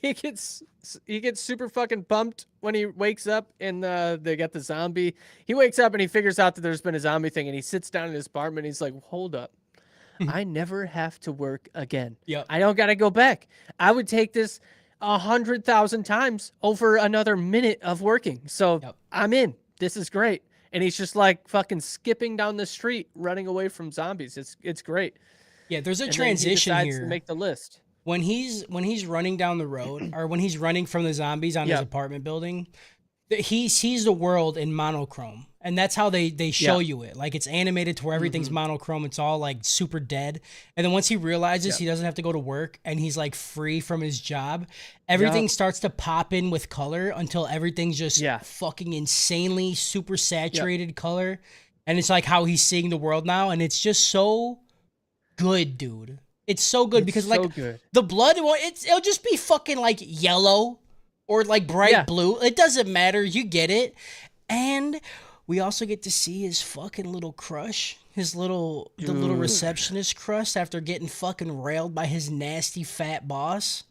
He gets super fucking pumped when he wakes up and they got the zombie. He wakes up and he figures out that there's been a zombie thing, and he sits down in his apartment and he's like, hold up. I never have to work again. Yep. I don't gotta go back. I would take this 100,000 times over another minute of working. So Yep. I'm in. This is great. And he's just like fucking skipping down the street, running away from zombies. It's great. Yeah, there's a And then he transition decides to here. make the list. When he's running down the road or when he's running from the zombies on his Yep. apartment building, he sees the world in monochrome, and that's how they show Yep. you it. Like it's animated to where everything's monochrome. It's all like super dead. And then once he realizes Yep. he doesn't have to go to work and he's like free from his job, everything Yep. starts to pop in with color until everything's just Yeah. fucking insanely super saturated color. And it's like how he's seeing the world now, and it's just so good, dude. It's so good It's because so like good. the blood, it'll just be fucking like yellow or like bright Yeah. blue. It doesn't matter. You get it. And we also get to see his fucking little crush, the little Dude. receptionist crush after getting fucking railed by his nasty fat boss.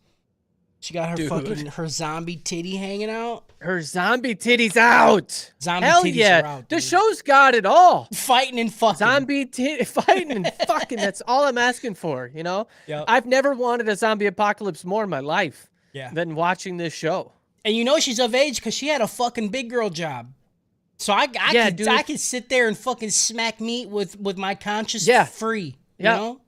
She got her Dude. fucking her zombie titty hanging out. Her zombie titties out. Zombie Hell titties yeah. are out, The dude. show's got it all. Fighting and fucking. Zombie fighting and fucking. That's all I'm asking for, you know? Yep. I've never wanted a zombie apocalypse more in my life Yeah. than watching this show. And you know she's of age because she had a fucking big girl job. So Yeah, dude. I could sit there and fucking smack meat with my conscience Yeah. free. You Yeah. know?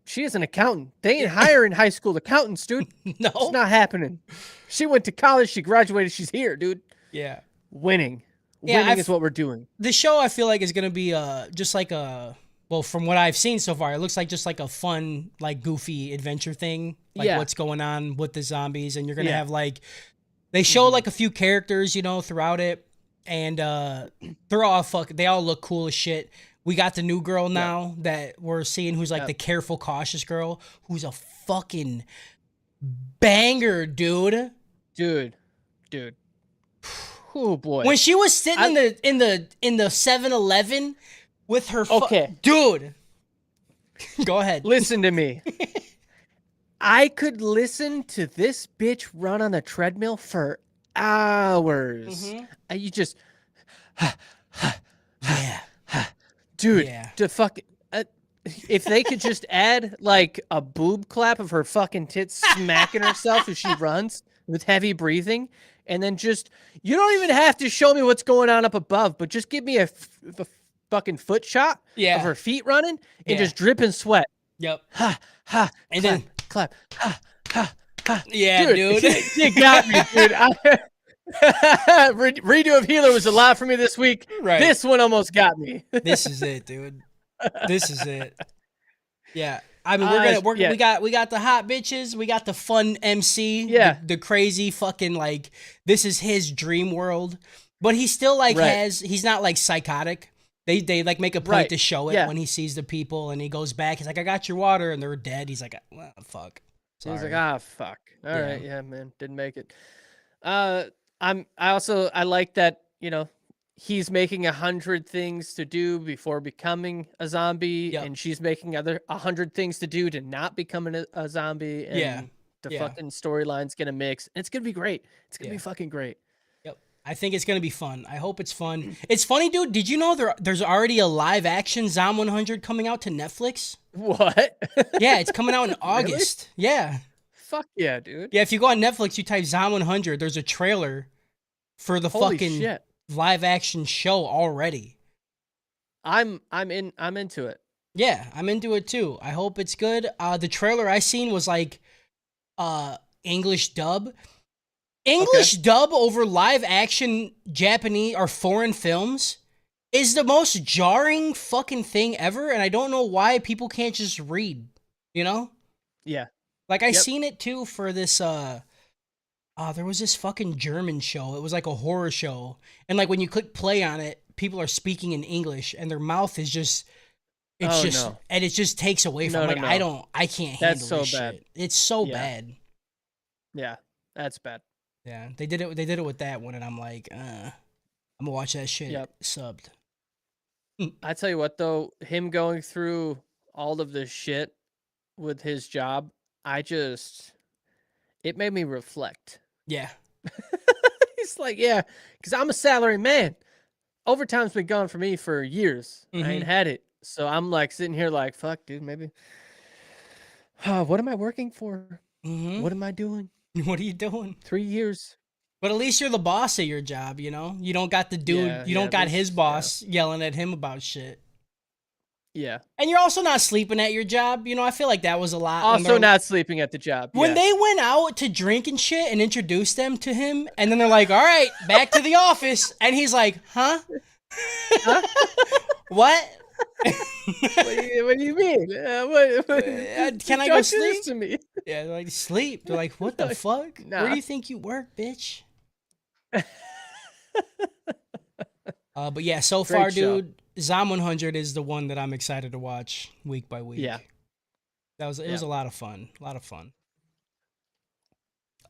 She is an accountant. They ain't hiring high school accountants, dude. No. It's not happening. She went to college. She graduated. She's here, dude. Yeah. Winning. Yeah, Winning is what we're doing. The show I feel like is gonna be just like a well, from what I've seen so far, it looks like just like a fun, like goofy adventure thing. Like Yeah. what's going on with the zombies, and you're gonna Yeah. have like they show like a few characters, you know, throughout it, and they all look cool as shit. We got the new girl now that we're seeing who's like Yep. the careful, cautious girl, who's a fucking banger, dude. Dude. Oh boy. When she was sitting in the 7-Eleven with her Okay. dude. Go ahead. Listen to me. I could listen to this bitch run on the treadmill for hours. You just, Yeah. dude, Yeah. to fucking. If they could just add like a boob clap of her fucking tits smacking herself as she runs with heavy breathing, and then just you don't even have to show me what's going on up above, but just give me a fucking foot shot Yeah. of her feet running and Yeah. just dripping sweat. Yep. Ha ha. And clap, then- clap. Ha ha ha. Yeah, dude. You got me, dude. Redo of Healer was a lot for me this week. Right. This one almost got me. This is it, dude. This is it. Yeah. I mean, we Yeah, got the hot bitches, we got the fun MC, yeah, the crazy fucking like this is his dream world, but he still like right, he's not like psychotic. They like make a point right, to show it yeah. when he sees the people and he goes back. He's like, I got your water, and they're dead. He's like, well, fuck, He's like, sorry. ah, fuck. All Yeah, right, yeah, man, didn't make it. Uh, I like that, he's making 100 things to do before becoming a zombie, yep, and she's making other 100 things to do to not becoming a zombie, yeah, and the yeah, fucking storyline's gonna mix, and it's gonna be great. It's gonna be yeah. fucking great. Yep. I think it's gonna be fun. I hope it's fun. It's funny, dude. Did you know there's already a live action Zom 100 coming out to Netflix? What? Yeah, it's coming out in Really? August. Yeah. Fuck yeah, dude. Yeah, if you go on Netflix, you type Zom 100, there's a trailer for the Holy fucking shit. live action show already. I'm into it. Yeah, I'm into it too. I hope it's good. The trailer I seen was like English dub. Okay. English dub over live action Japanese or foreign films is the most jarring fucking thing ever, and I don't know why people can't just read, you know? Yeah. Like I Yep. seen it too for this there was this fucking German show. It was like a horror show. And like when you click play on it, people are speaking in English and their mouth is just Oh no. it just takes away from No, no, like no. I can't That's handle so this bad. shit. It's so Yeah. bad. Yeah. That's bad. Yeah. They did it with that one and I'm like, I'm gonna watch that shit Yep. subbed. I tell you what though, him going through all of this shit with his job, it made me reflect. Yeah. He's like, yeah, because I'm a salary man. Overtime's been gone for me for years. I ain't Mm-hmm. had it. So I'm like sitting here like, fuck, dude, maybe. What am I working for? Mm-hmm. What am I doing? What are you doing? 3 years. But at least you're the boss of your job, you know? You don't got the dude, Yeah, you yeah, don't at got his least, yeah. boss yelling at him about shit. Yeah. And you're also not sleeping at your job. You know, I feel like that was a lot Also not sleeping at the job. when Yeah. they went out to drink and shit and introduced them to him, and then they're like, "All right, back to the office," and he's like, "Huh? Huh? What? What do you mean? Can I go Don't do this sleep?" to me. Yeah, they're like, "Sleep." They're like, "What the fuck? Where do Nah. you think you work, bitch?" But yeah, so far, Great show. dude, Zom 100 is the one that I'm excited to watch week by Yeah. week. It Yeah. was a lot of fun. A lot of fun.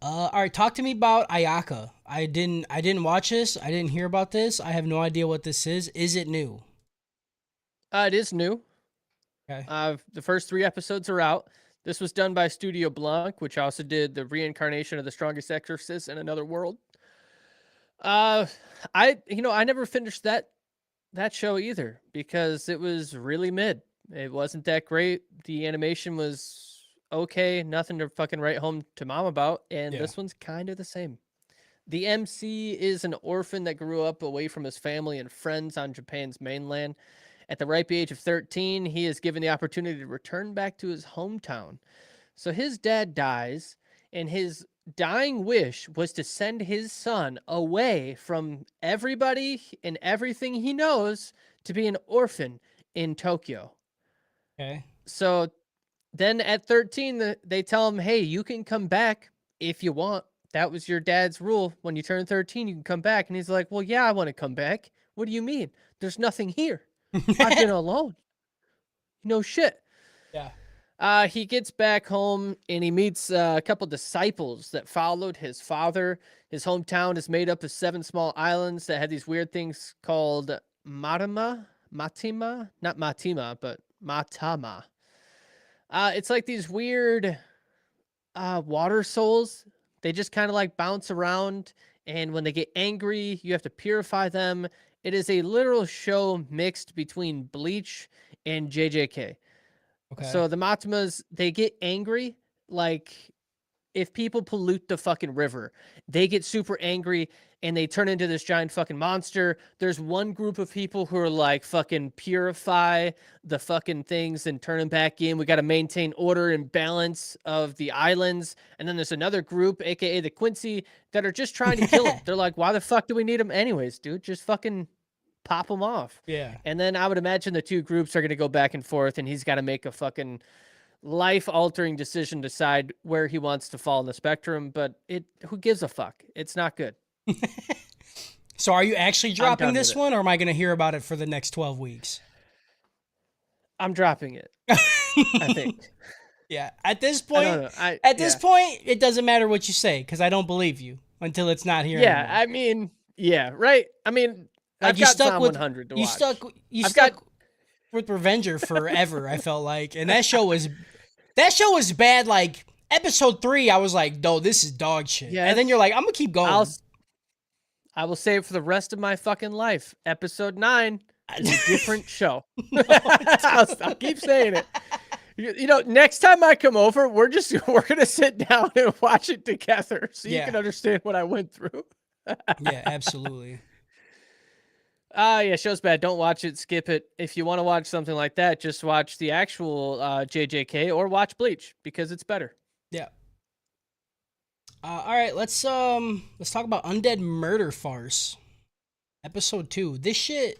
All right, talk to me about Ayaka. I didn't watch this. I didn't hear about this. I have no idea what this is. Is it new? It is new. Okay. The first 3 episodes are out. This was done by Studio Blanc, which also did the reincarnation of the strongest exorcist in another world. I never finished that show either because it was really mid. It wasn't that great. The animation was okay, nothing to fucking write home to mom about, and Yeah. this one's kind of the same. The MC is an orphan that grew up away from his family and friends on Japan's mainland. At the ripe age of 13, he is given the opportunity to return back to his hometown. So his dad dies, and his dying wish was to send his son away from everybody and everything he knows to be an orphan in Tokyo. Okay. So then at 13, they tell him, hey, you can come back if you want. That was your dad's rule. When you turn 13, you can come back. And he's like, well, yeah, I want to come back. What do you mean? There's nothing here. I've been alone. No shit. Yeah. He gets back home and he meets a couple disciples that followed his father. His hometown is made up of 7 small islands that had these weird things called Matima, not Matima, but Matama. It's like these weird water souls. They just kind of like bounce around, and when they get angry, you have to purify them. It is a literal show mixed between Bleach and JJK. Okay. So the Matimas, they get angry like if people pollute the fucking river, they get super angry and they turn into this giant fucking monster. There's one group of people who are like fucking purify the fucking things and turn them back in. We got to maintain order and balance of the islands. And then there's another group, aka the Quincy, that are just trying to kill them. They're like, why the fuck do we need them anyways, dude? Just fucking pop them off. Yeah. And then I would imagine the 2 groups are going to go back and forth, and he's got to make a fucking life-altering decision to decide where he wants to fall in the spectrum, but who gives a fuck? It's not good. So are you actually I'm dropping done with this it. one, or am I going to hear about it for the next 12 weeks? I'm dropping it, I think. Yeah. I don't know. At this Yeah. point, it doesn't matter what you say because I don't believe you until it's not here Yeah, anymore. I mean, yeah, right? I mean, Like I've got Psalm 100 to watch. you I've got stuck with Revenger forever. I felt like, and that show was bad. Like episode 3, I was like, no, this is dog shit. And then you're yes. like, I'm gonna keep I'll going. I will say it for the rest of my fucking life. Episode 9 is a different show. No, I'll keep saying it. You know, next time I come over, we're gonna sit down and watch it together so you yeah, can understand what I went through. yeah, absolutely. Yeah, show's bad. Don't watch it. Skip it. If you want to watch something like that, just watch the actual JJK or watch Bleach because it's better. Yeah. All right, let's talk about Undead Murder Farce, episode 2. This shit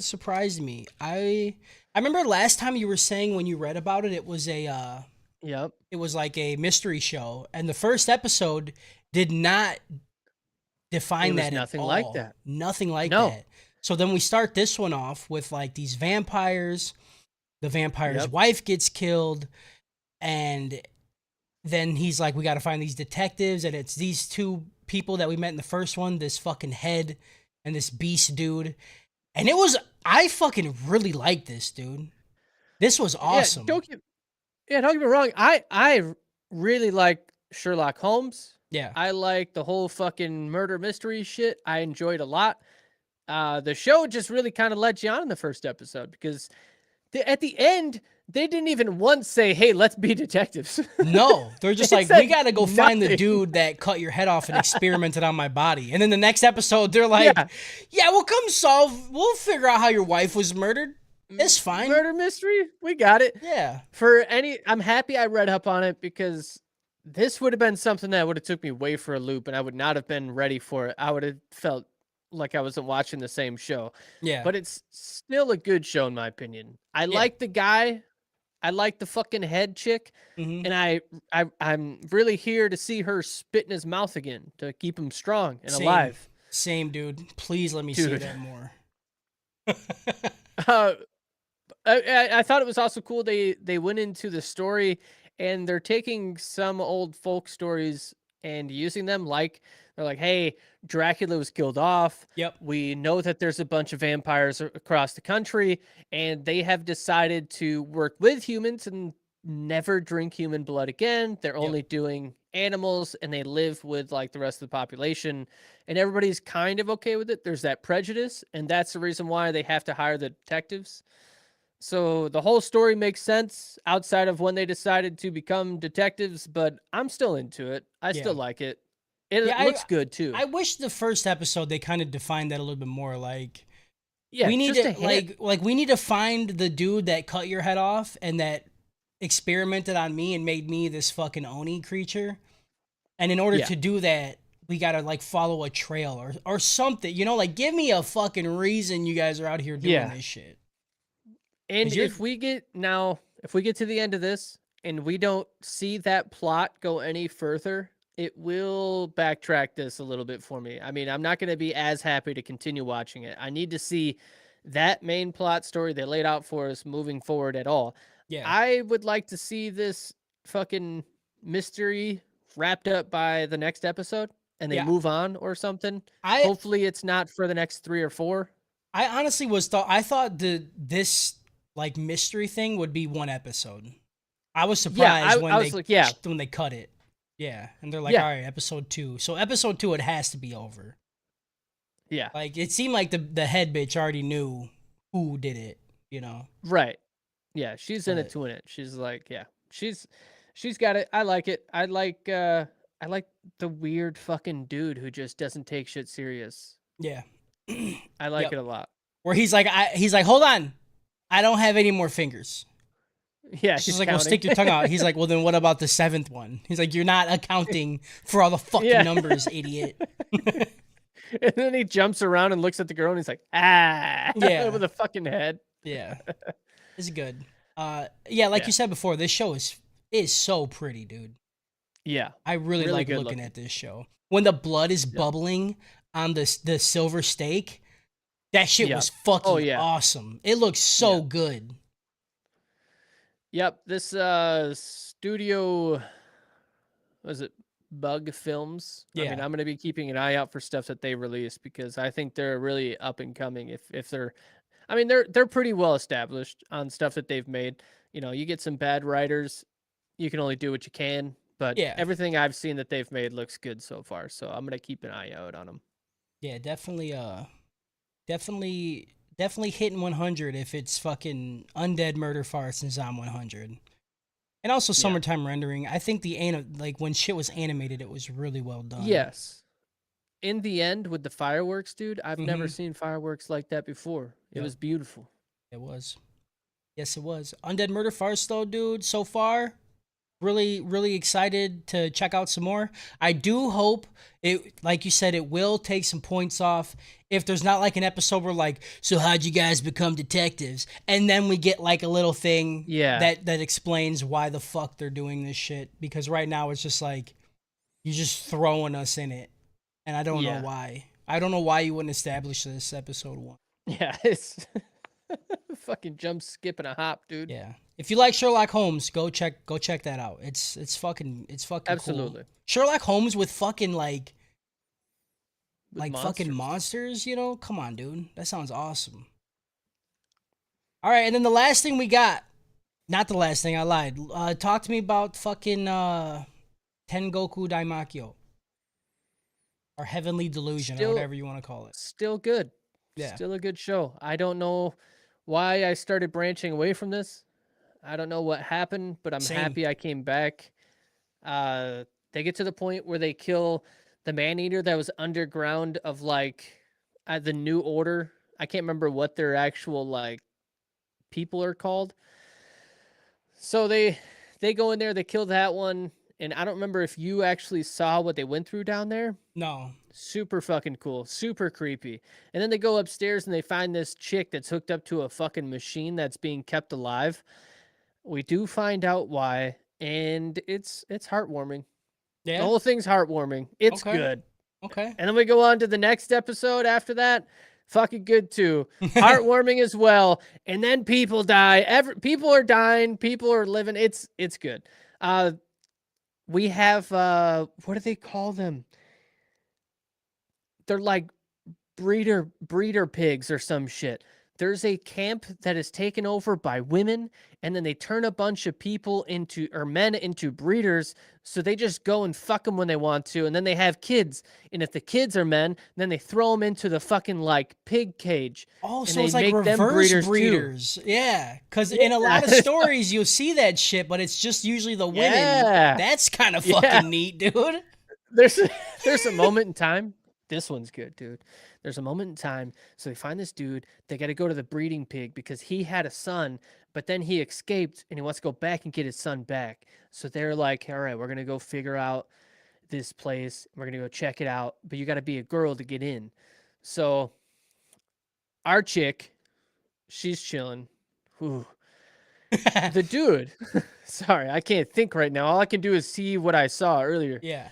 surprised me. I remember last time you were saying when you read about it, Yep. it was like a mystery show, and the first episode did not It define was that at nothing like all. that. Nothing like No. that. So then we start this one off with like these vampires. The vampire's Yep. wife gets killed, and then he's like, we got to find these detectives, and it's these two people that we met in the first one, this fucking head and this beast dude. And I fucking really like this, dude. This was Yeah. awesome. Don't get me wrong. I really like Sherlock Holmes. Yeah. I like the whole fucking murder mystery shit. I enjoyed a lot. The show just really kind of led you on in the first episode because at the end they didn't even once say, "Hey, let's be detectives." No, they're just They like, we said got to go find the nothing. dude that cut your head off and experimented on my body. And then the next episode, they're like, Yeah, yeah, we'll figure out how your wife was murdered. It's fine. murder mystery. We got it. Yeah. I'm happy I read up on it because this would have been something that would have took me way for a loop, and I would not have been ready for it. I would have felt like I wasn't watching the same show. Yeah. But it's still a good show in my opinion. I Yeah. like the guy. I like the fucking head chick, Mm-hmm. and I'm really here to see her spit in his mouth again to keep him strong and Same. alive. Same, dude. Please let me see Dude. that more. Uh, I thought it was also cool they went into the story and they're taking some old folk stories and using them like they're like, hey, Dracula was killed off. Yep. We know that there's a bunch of vampires across the country, and they have decided to work with humans and never drink human blood again. They're Yep. only doing animals, and they live with like the rest of the population, and everybody's kind of okay with it. There's that prejudice, and that's the reason why they have to hire the detectives. So the whole story makes sense outside of when they decided to become detectives, but I'm still into it. I Yeah. still like it. It Yeah, looks good too. I wish the first episode they kind of defined that a little bit more. Like Yeah, we need just a to hint. like we need to find the dude that cut your head off and that experimented on me and made me this fucking Oni creature. And in order Yeah. to do that, we gotta like follow a trail or something. You know, like give me a fucking reason you guys are out here doing Yeah. this shit. And 'Cause you're if we get to the end of this and we don't see that plot go any further, it will backtrack this a little bit for me. I mean, I'm not going to be as happy to continue watching it. I need to see that main plot story they laid out for us moving forward at all. yeah. I would like to see this fucking mystery wrapped up by the next episode and they Yeah. move on or something. I Hopefully it's not for the next 3 or 4. I honestly I thought this like mystery thing would be one episode. I was surprised I was like, yeah. when they cut it. Yeah, and they're like, Yeah. all right, episode 2. So episode 2, it has to be over. Yeah. Like it seemed like the head bitch already knew who did it. You know. Right. Yeah, she's in it But to win it. She's like, yeah. She's got it. I like it. I like the weird fucking dude who just doesn't take shit serious. yeah. I like Yep. it a lot. Where he's like, hold on, I don't have any more fingers. Yeah, She's he's like, well, counting. stick your tongue out. He's like, well, then what about the 7th one? He's like, you're not accounting for all the fucking Yeah. numbers, idiot. And then he jumps around and looks at the girl and he's like, ah, Yeah. with a fucking head. Yeah, it's good. Yeah, like Yeah. you said before, this show is It's so pretty, dude. Yeah, I really really like good looking looking. at this show. When the blood is Yep. bubbling on the silver steak, that shit was Yep. Oh fucking yeah. awesome. It looks Yeah. so good. Yep. This studio, was it Bug Films? I mean, Yeah. I'm gonna be keeping an eye out for stuff that they release because I think they're really up and coming. If they're, I mean, they're pretty well established on stuff that they've made. You know, you get some bad writers, you can only do what you can. But Yeah. everything I've seen that they've made looks good so far, so I'm gonna keep an eye out on them. Yeah, definitely definitely hitting 100 if it's fucking Undead Murder Farce and Zom 100. And also Yeah. Summertime Rendering. I think like when shit was animated, it was really well done. Yes. In the end, with the fireworks, dude, I've never Mhm. seen fireworks like that before. It Yep. was beautiful. It was. Yes, it was. Undead Murder Farce though, dude, so far really excited to check out some more. I do hope it, like you said, it will take some points off if there's not like an episode where like, so how'd you guys become detectives, and then we get like a little thing Yeah. that explains why the fuck they're doing this shit, because right now it's just like you're just throwing us in it, and I don't know Yeah. why. I don't know why you wouldn't establish this episode 1. Yeah. It's fucking jump, skip, and a hop, dude. Yeah. If you like Sherlock Holmes, go check that out. It's fucking cool. Absolutely. Sherlock Holmes with fucking With fucking monsters. monsters, you know? Come on, dude. That sounds awesome. All right, and then the last thing we got, not the last thing, I lied. Talk to me about fucking Tengoku Daimakyo or Heavenly Delusion or Still whatever you want to call it. still good. Yeah. Still a good show. I don't know why I started branching away from this. I don't know what happened, but I'm Same. happy I came back. Uh, they get to the point where they kill the man eater that was underground of like the New Order. I can't remember what their actual like people are called. So they go in there, they kill that one, and I don't remember if you actually saw what they went through down there. No. Super fucking cool, super creepy. And then they go upstairs and they find this chick that's hooked up to a fucking machine that's being kept alive. We do find out why, and it's heartwarming. The Yeah. whole thing's heartwarming. It's Okay. good. Okay. And then we go on to the next episode after that. Fucking good too. Heartwarming as well. And then people die. People are dying. People are living. It's good. We have what do they call them? They're like breeder pigs or some shit. There's a camp that is taken over by women, and then they turn a bunch of people into or men into breeders. So they just go and fuck them when they want to, and then they have kids. And if the kids are men, then they throw them into the fucking like pig cage, Oh, and so they it's like make them reverse breeders too. breeders. Yeah. Because in a lot of Yeah, stories, you'll see that shit, but it's just usually the women. yeah, That's kind of yeah. fucking neat, dude. There's there's a moment in time. This one's good, dude. There's a moment in time. So they find this dude. They got to go to the breeding pig because he had a son, but then he escaped and he wants to go back and get his son back. So they're like, all right, we're going to go figure out this place. We're going to go check it out, but you got to be a girl to get in. So our chick, she's chilling. Whew. The dude, sorry, I can't think right now. All I can do is see what I saw earlier. Yeah.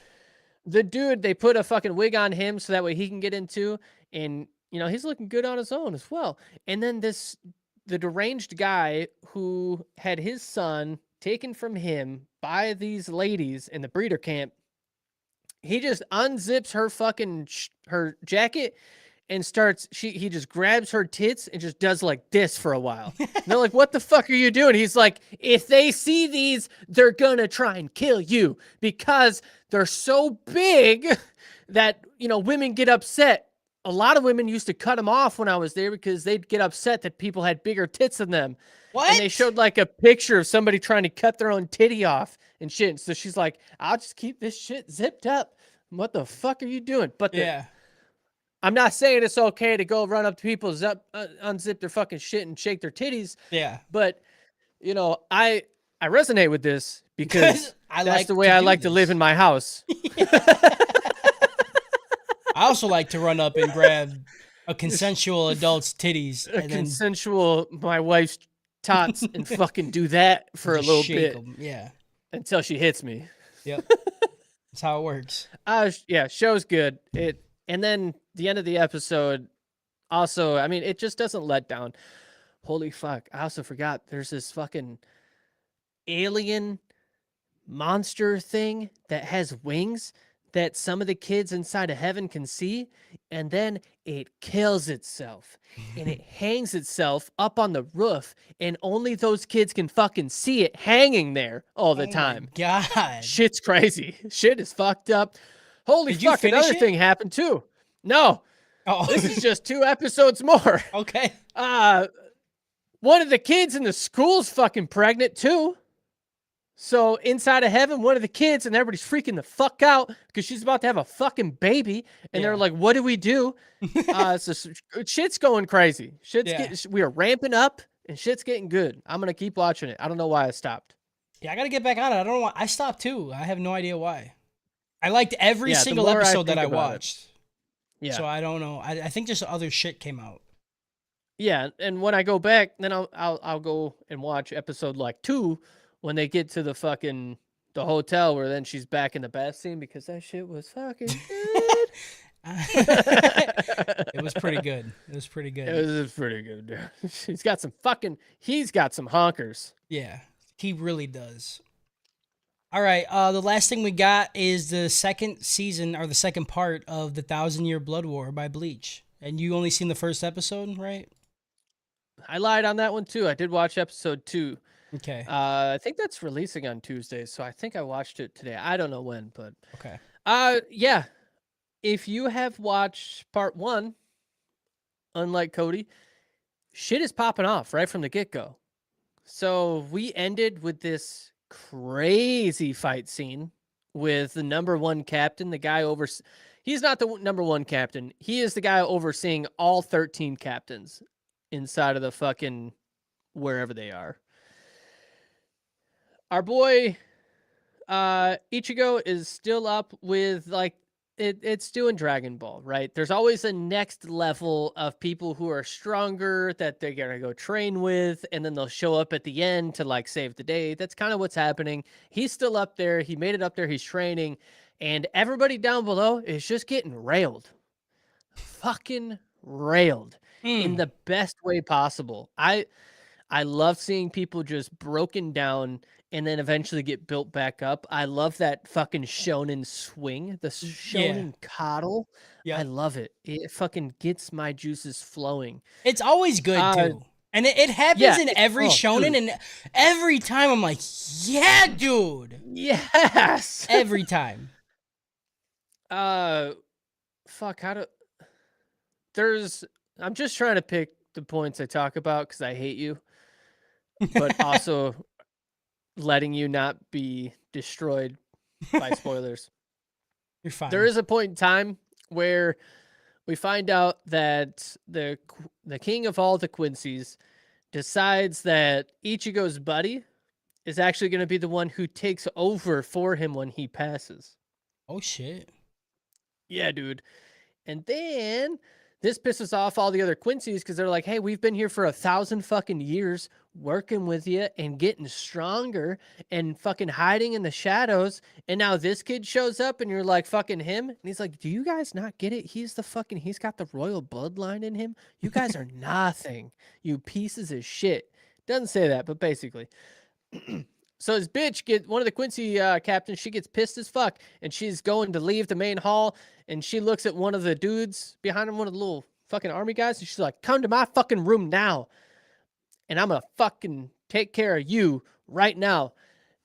The dude, they put a fucking wig on him so that way he can get into, and you know he's looking good on his own as well. And then the deranged guy who had his son taken from him by these ladies in the breeder camp, he just unzips her fucking her jacket and starts he just grabs her tits and just does like this for a while. And they're like, "What the fuck are you doing?" He's like, "If they see these, they're gonna try and kill you because they're so big that, you know, women get upset." A lot of women used to cut them off when I was there because they'd get upset that people had bigger tits than them. And they What? showed like a picture of somebody trying to cut their own titty off and shit. So she's like, "I'll just keep this shit zipped up." What the fuck are you doing? But Yeah. I'm not saying it's okay to go run up to people, unzip their fucking shit and shake their titties, Yeah. but you know, I resonate with this Because because I that's the like way to I do like to live this. in my house. I also like to run up and grab a consensual adult's titties A and then consensual my wife's tots and fucking do that for a just little shake bit. them. Yeah. until she hits me. Yep. That's how it works. Yeah, show's good. And then the end of the episode also, I mean, it just doesn't let down. Holy fuck. I also forgot there's this fucking alien monster thing that has wings that some of the kids inside of heaven can see, and then it kills itself and it hangs itself up on the roof, and only those kids can fucking see it hanging there all the Oh my time. god. Shit's crazy. Shit is fucked up. Holy Did you fuck, finish another it? thing happened too. No, Oh. this is just 2 episodes more. Okay. One of the kids in the school's fucking pregnant too. So inside of heaven, one of the kids, and everybody's freaking the fuck out because she's about to have a fucking baby, and they're Yeah. like, "What do we do?" So shit's going crazy. Yeah. We are ramping up, and shit's getting good. I'm gonna keep watching it. I don't know why I stopped. Yeah, I gotta get back on it. I don't know why I stopped too. I have no idea why. I liked every Yeah, the single more I episode that think I about it, watched. yeah, So I don't know. I think just other shit came out. yeah. And when I go back, then I'll go and watch episode like 2 when they get to the hotel where then she's back in the bath scene because that shit was fucking good. It was pretty good. It was pretty good. It was pretty good, dude. He's got some honkers. Yeah, he really does. All right. The last thing we got is the second season or the second part of the 1,000 Year Blood War by Bleach, and you only seen the first episode, right? I lied on that one too. I did watch episode 2. Okay. I think that's releasing on Tuesday, so I think I watched it today. I don't know when, but Okay. yeah. If you have watched part 1, unlike Cody, shit is popping off right from the get-go. So we ended with this crazy fight scene with the number 1 captain, the guy he's not the number 1 captain. He is the guy overseeing all 13 captains inside of the fucking wherever they are. Our boy Ichigo is still up with like it's doing Dragon Ball, right? There's always a next level of people who are stronger that they're gonna go train with, and then they'll show up at the end to like save the day. That's kind of what's happening. He's still up there. He made it up there. He's training, and everybody down below is just getting railed, fucking railed in Hmm. the best way possible. I love seeing people just broken down and then eventually get built back up. I love that fucking shonen swing, the Yeah. shonen coddle. I Yep. love it. It fucking gets my juices flowing. It's always good Uh, too, and it happens yeah. in every Oh, shonen, dude. and every time I'm like, yeah, dude. Yes. Every time. uh, fuck. There's. I'm just trying to pick the points I talk about because I hate you, but also letting you not be destroyed by spoilers. You're fine. There is a point in time where we find out that the king of all the Quincy's decides that Ichigo's buddy is actually going to be the one who takes over for him when he passes. Oh shit. Yeah, dude. And then this pisses off all the other Quincy's because they're like, hey, we've been here for 1,000 fucking years working with you and getting stronger and fucking hiding in the shadows. And now this kid shows up and you're like, fucking him. And he's like, do you guys not get it? He's got the royal bloodline in him. You guys are nothing, you pieces of shit. Doesn't say that, but basically. So his bitch one of the Quincy captains, she gets pissed as fuck and she's going to leave the main hall and she looks at one of the dudes behind him, one of the little fucking army guys, and she's like, come to my fucking room now and I'm gonna fucking take care of you right now.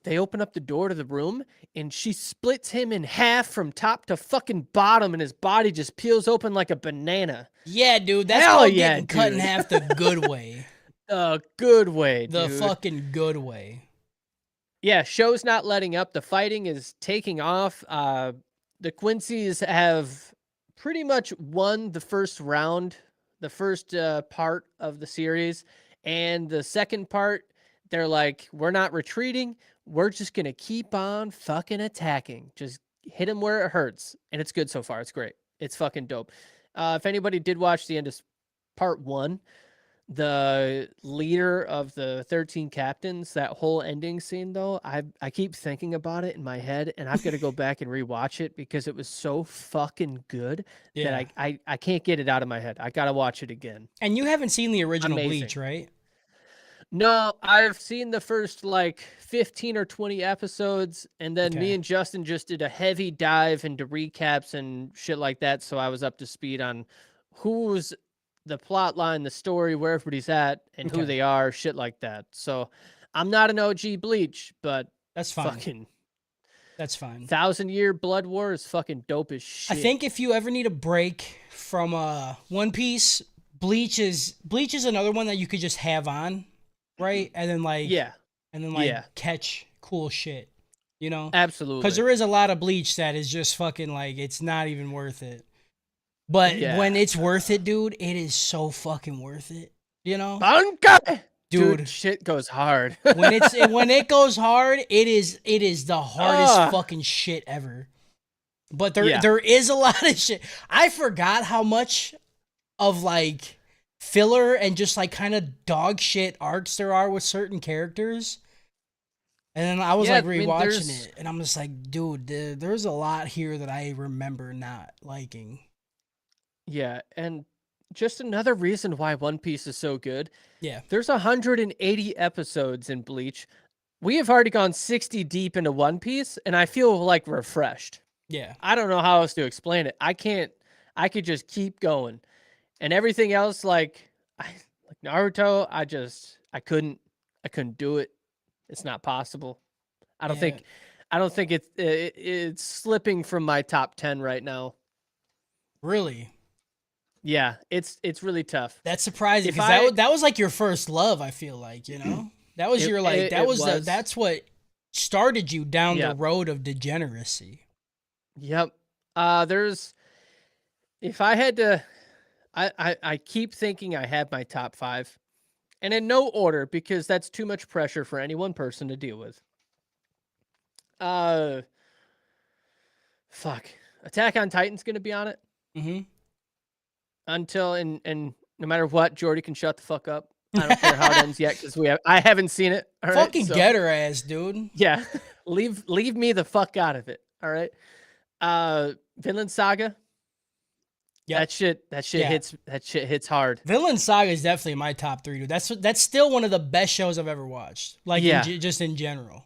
They open up the door to the room and she splits him in half from top to fucking bottom and his body just peels open like a banana. Yeah, dude. That's Hell called yeah, getting cut in dude. half the good way. The good way, The dude. fucking good way. Yeah, show's not letting up. The fighting is taking off. The Quincy's have pretty much won the first round, the first part of the series. And the second part, they're like, we're not retreating. We're just going to keep on fucking attacking. Just hit them where it hurts. And it's good so far. It's great. It's fucking dope. If anybody did watch the end of part 1, The leader of the 13 captains, that whole ending scene though, I keep thinking about it in my head, and I've got to go back and rewatch it because it was so fucking good that Yeah. I can't get it out of my head. I gotta watch it again. And you haven't seen the original Amazing. Bleach, right? No, I've seen the first like 15 or 20 episodes, and then me Okay. and Justin just did a heavy dive into recaps and shit like that. So I was up to speed on who's the plot line, the story, where everybody's at, and who Okay. they are, shit like that. So I'm not an OG Bleach, but That's fine. fucking That's fine. 1,000 Year Blood War is fucking dope as I shit. think if you ever need a break from One Piece, Bleach is another one that you could just have on, right? Yeah, And then like yeah, catch cool shit, you know? Cuz absolutely. there is a lot of Bleach that is just fucking like it's not even worth it. But Yeah. when it's worth it, dude, it is so fucking worth it. You know? Bankai! Dude, Dude, shit goes hard. when it goes hard, it is the hardest Ah, fucking shit ever. But there yeah. there is a lot of shit. I forgot how much of like filler and just like kind of dog shit arcs there are with certain characters. And then I was Yeah, like I mean, rewatching there's it, and I'm just like, dude, there's a lot here that I remember not liking. yeah, and just another reason why One Piece is so good. Yeah, There's 180 episodes in Bleach. We have already gone 60 deep into One Piece, and I feel like refreshed. yeah, I don't know how else to explain it. I can't. I could just keep going, and everything else, like Naruto, I couldn't do it. It's not possible. I don't yeah. think. I don't think it's slipping from my top 10 right now. Really, Yeah, it's really tough. that's surprising If because I that was like your first love. I feel like that was it your like it, that it was the was. that's what started you down the Yep. road of degeneracy. Yep. There's if I had to I keep thinking I have my top 5 and in no order because that's too much pressure for any one person to deal with. Uh fuck. Attack on Titan's going to be on it Mm-hmm. until and no matter what, Jordy can shut the fuck up. I don't care how it ends yet cuz I haven't seen it. All right? Fucking So, get her ass, dude. yeah. leave me the fuck out of it. All right? Vinland Saga. Yep. That shit Yeah. hits that shit hits hard. Villain Saga is definitely in my top three, dude. That's still one of the best shows I've ever watched. Like Yeah. just in general.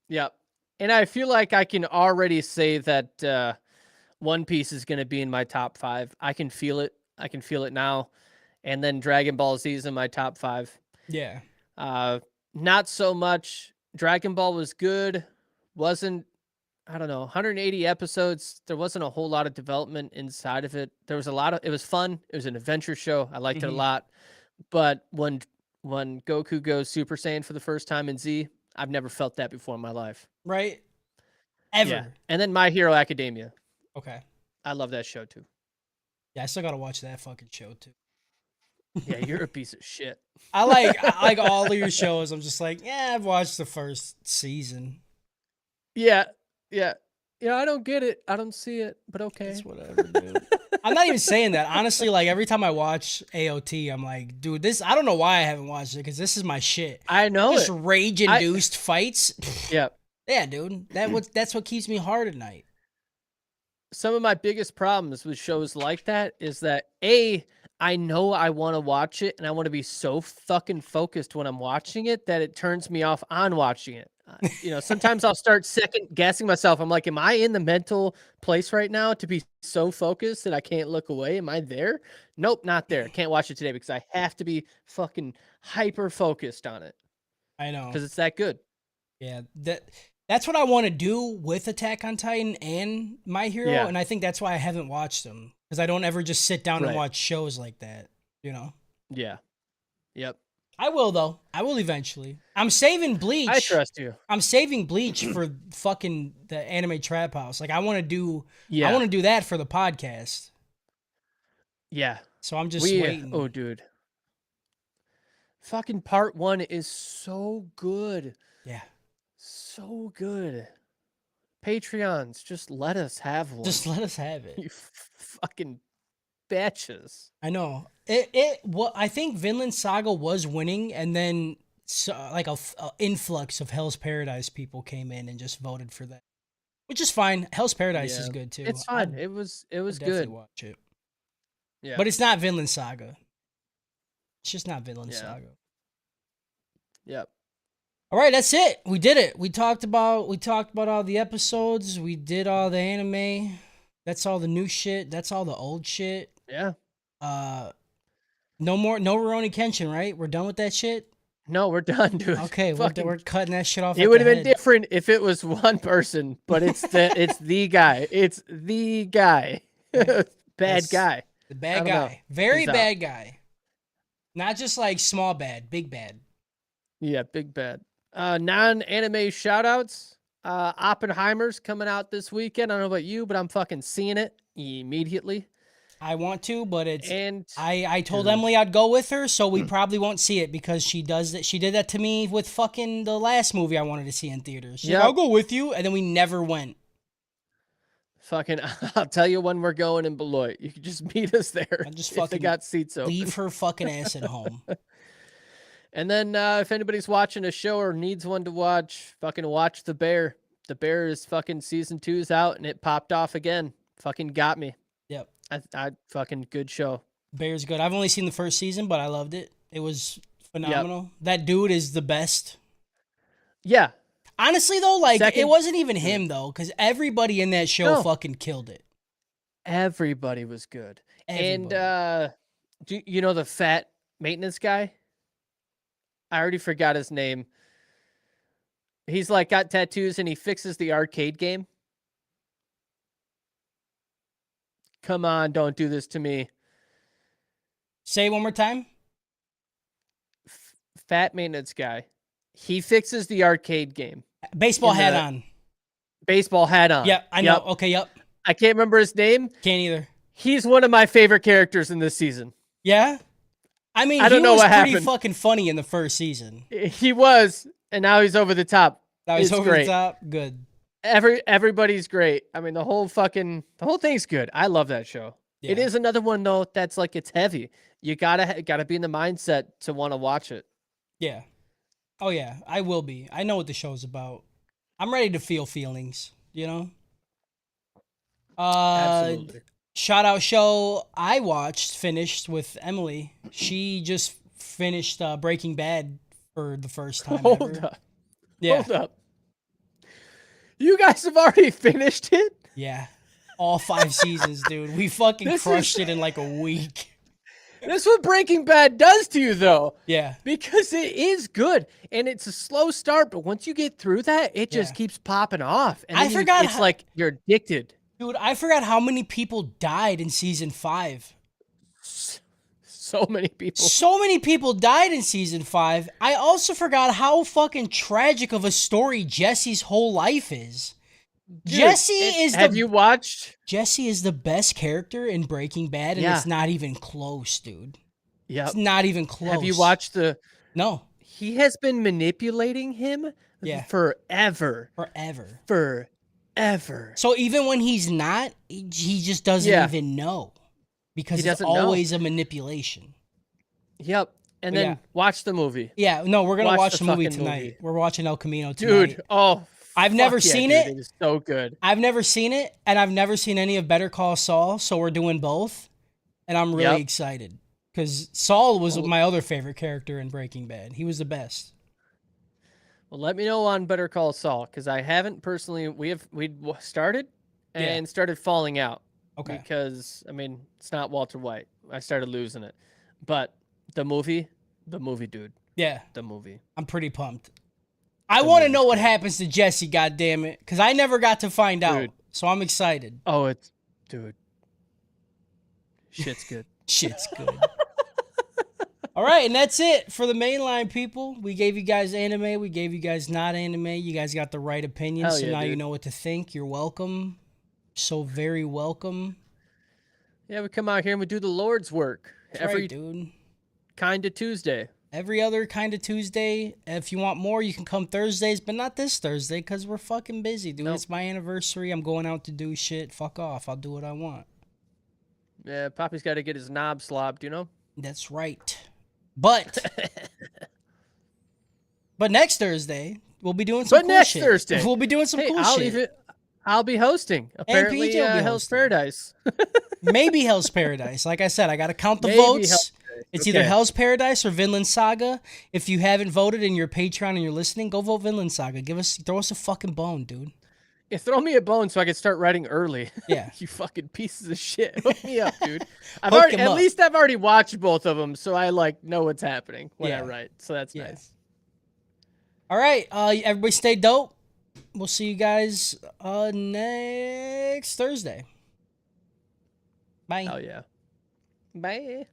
Yep. And I feel like I can already say that One Piece is going to be in my top 5. I can feel it. I can feel it now. And then Dragon Ball Z is in my top 5. Yeah. Uh, not so much. Dragon Ball was good. Wasn't I don't know, 180 episodes. There wasn't a whole lot of development inside of it. There was a lot of. It was fun. It was an adventure show. I liked it a Hmm. lot. But when Goku goes Super Saiyan for the first time in Z, I've never felt that before in my life. Right. Yeah. Ever. And then My Hero Academia. Okay. I love that show too. Yeah, I still gotta watch that fucking show too. Yeah, you're a piece of shit. I like all of your shows. I'm just like, yeah, I've watched the first season. Yeah. Yeah. Yeah, I don't get it. I don't see it, but It's okay. whatever, dude. I'm not even saying that. Honestly, like every time I watch AOT, I'm like, dude, this I don't know why I haven't watched it, because this is my shit. I know Just it. rage I induced fights. yeah. Yeah, dude. That's what keeps me hard at night. Some of my biggest problems with shows like that is that A, I know I want to watch it and I want to be so fucking focused when I'm watching it that it turns me off on watching it. Sometimes I'll start second guessing myself. I'm like, am I in the mental place right now to be so focused that I can't look away? Am I there? Nope, not there. Can't watch it today because I have to be fucking hyper focused on it I know. because it's that good. Yeah, that's what I want to do with Attack on Titan and My Hero, Yeah, and I think that's why I haven't watched them, because I don't ever just sit down and right. watch shows like that. You know. Yeah. Yep. I will though. I will eventually. I'm saving I Bleach. trust you. I'm saving Bleach for fucking the anime trap house. Like I Yeah. want to do that for the podcast. Yeah. So I'm just Oh, waiting. dude. Fucking part 1 is so good. Yeah. So good. Patreons, just let us have one. Just let us have it. You fucking batches. I know. Well, I think Vinland Saga was winning, and then like a influx of Hell's Paradise people came in and just voted for that, which is fine. Hell's Paradise is Yeah, good too. it's fine. It was I'd definitely good. watch it, Yeah, but it's not Vinland Saga. It's just not Vinland yeah, Saga. yep. All right, that's it. We did it. We talked about all the episodes. We did all the anime. That's all the new shit. That's all the old shit. Yeah. Uh, no more, no Rurouni Kenshin, right? We're done with that shit. No, we're done, dude. Okay, we're Fucking. cutting that shit off It at would the have been head. different if it was one person, but it's the guy. It's the guy. Yeah, Bad that's guy. the I bad don't know. guy. Very He's out. bad guy. Not just like small bad, big bad. Yeah, big bad. Non-anime shoutouts. Oppenheimer's coming out this weekend. I don't know about you, but I'm fucking seeing it immediately. I want to, but it's And I told dude, Emily I'd go with her, so we probably won't see it because she does that. She did that to me with fucking the last movie I wanted to see in theaters. She's like, Yep. I'll go with you, and then we never went. fucking, I'll tell you when we're going in Beloit. You can just meet us there I just if they fucking got seats open. leave her fucking ass at home. And then if anybody's watching a show or needs one to watch, fucking watch The Bear. The Bear is fucking season 2's out and it popped off again. Fucking got me. Yep, I fucking good show. Bear's good. I've only seen the first season, but I loved it. It was Yep. phenomenal. That dude is the best. Yeah. Honestly, though, like it Second- wasn't even him though, because everybody in that show No. fucking killed it. Everybody was good. Everybody. And do you know the fat maintenance guy? I already forgot his name. He's like got tattoos and he fixes the arcade game. Come on, don't do this to me. Say it one more time. Fat maintenance guy. He fixes the arcade game. Baseball In hat the- on. Baseball hat on. Yep, I know. Yep. Okay, yep. I can't remember his name. Can't either. He's one of my favorite characters in this season. Yeah? I mean, I don't he know was what pretty happened. fucking funny in the first season. He was, and now he's over the top. Now he's It's over great. the top. Good. Everybody's great. I mean, the whole thing's good. I love that show. Yeah. It is another one though that's like it's heavy. You gotta be in the mindset to want to watch it. Yeah. Oh, yeah. I will be. I know what the show's about. I'm ready to feel feelings, you know? Absolutely. Shout out show I finished with Emily. She just finished Breaking Bad for the first time Hold ever. up. Yeah. Hold up. You guys have already finished it? Yeah. All 5 seasons, dude. We fucking This crushed is- it in like a week. That's what Breaking Bad does to you though. Yeah. Because it is good and it's a slow start, but once you get through that, it just Yeah. keeps popping off. And I then forgot it's how- like you're addicted. Dude, I forgot how many people died in season 5. So many people. So many people died in season 5. I also forgot how fucking tragic of a story Jesse's whole life is. Dude, Jesse is have the you watched? Jesse is the best character in Breaking Bad, and Yeah. it's not even close, dude. Yep. It's not even close. Have you watched No, he has been manipulating him Yeah. forever. forever. Forever. So even when he's not, he just doesn't Yeah. even know because He it's doesn't know. always a manipulation. Yep. And But then yeah. watch the movie. Yeah, no, we're gonna Watch watch the the movie fucking tonight. movie. We're watching El Camino tonight. Dude, oh I've never fuck yeah, seen dude, it. It is so good. I've never seen it, and I've never seen any of Better Call Saul, so we're doing both, and I'm really Yep. excited because Saul was Well- my other favorite character in Breaking Bad. He was the best. Well, let me know on Better Call Saul because I haven't personally. We started Yeah. and started falling out. Okay. Because I mean, it's not Walter White. I started losing it, but the movie, dude, Yeah, the movie. I'm pretty pumped. I The want to movie's know what great. happens to Jesse, goddammit, because I never got to find out, Dude. so I'm excited. Oh, it's dude. Shit's good. Shit's good. All right, and that's it for the mainline people. We gave you guys anime. We gave you guys not anime. You guys got the right opinion, Hell so yeah, now you dude. know what to think. You're welcome. So very welcome. Yeah, we come out here and we do the Lord's work That's every right, dude. kind of Tuesday. Every other kind of Tuesday. If you want more, you can come Thursdays, but not this Thursday because we're fucking busy, dude. Nope. It's my anniversary. I'm going out to do shit. Fuck off. I'll do what I want. Yeah, Poppy's got to get his knob slobbed, you know? That's right. But next Thursday we'll be doing some But cool next shit. Thursday, We'll be doing some hey, cool shit. I'll be hosting. And Apparently, PJ will be Hell's hosting. Paradise. Maybe Hell's Paradise. Like I said, I got to count the Maybe votes. Hell's Paradise. It's either Okay. Hell's Paradise or Vinland Saga. If you haven't voted in your Patreon and you're listening, go vote Vinland Saga. Throw us a fucking bone, dude. Yeah, throw me a bone so I can start writing early. Yeah. You fucking pieces of shit. Hook me up, dude. Hook him At up. least I've already watched both of them, so I like know what's happening when I Yeah. write. So that's Yeah. nice. All right. Everybody stay dope. We'll see you guys next Thursday. Bye. Oh yeah. Bye.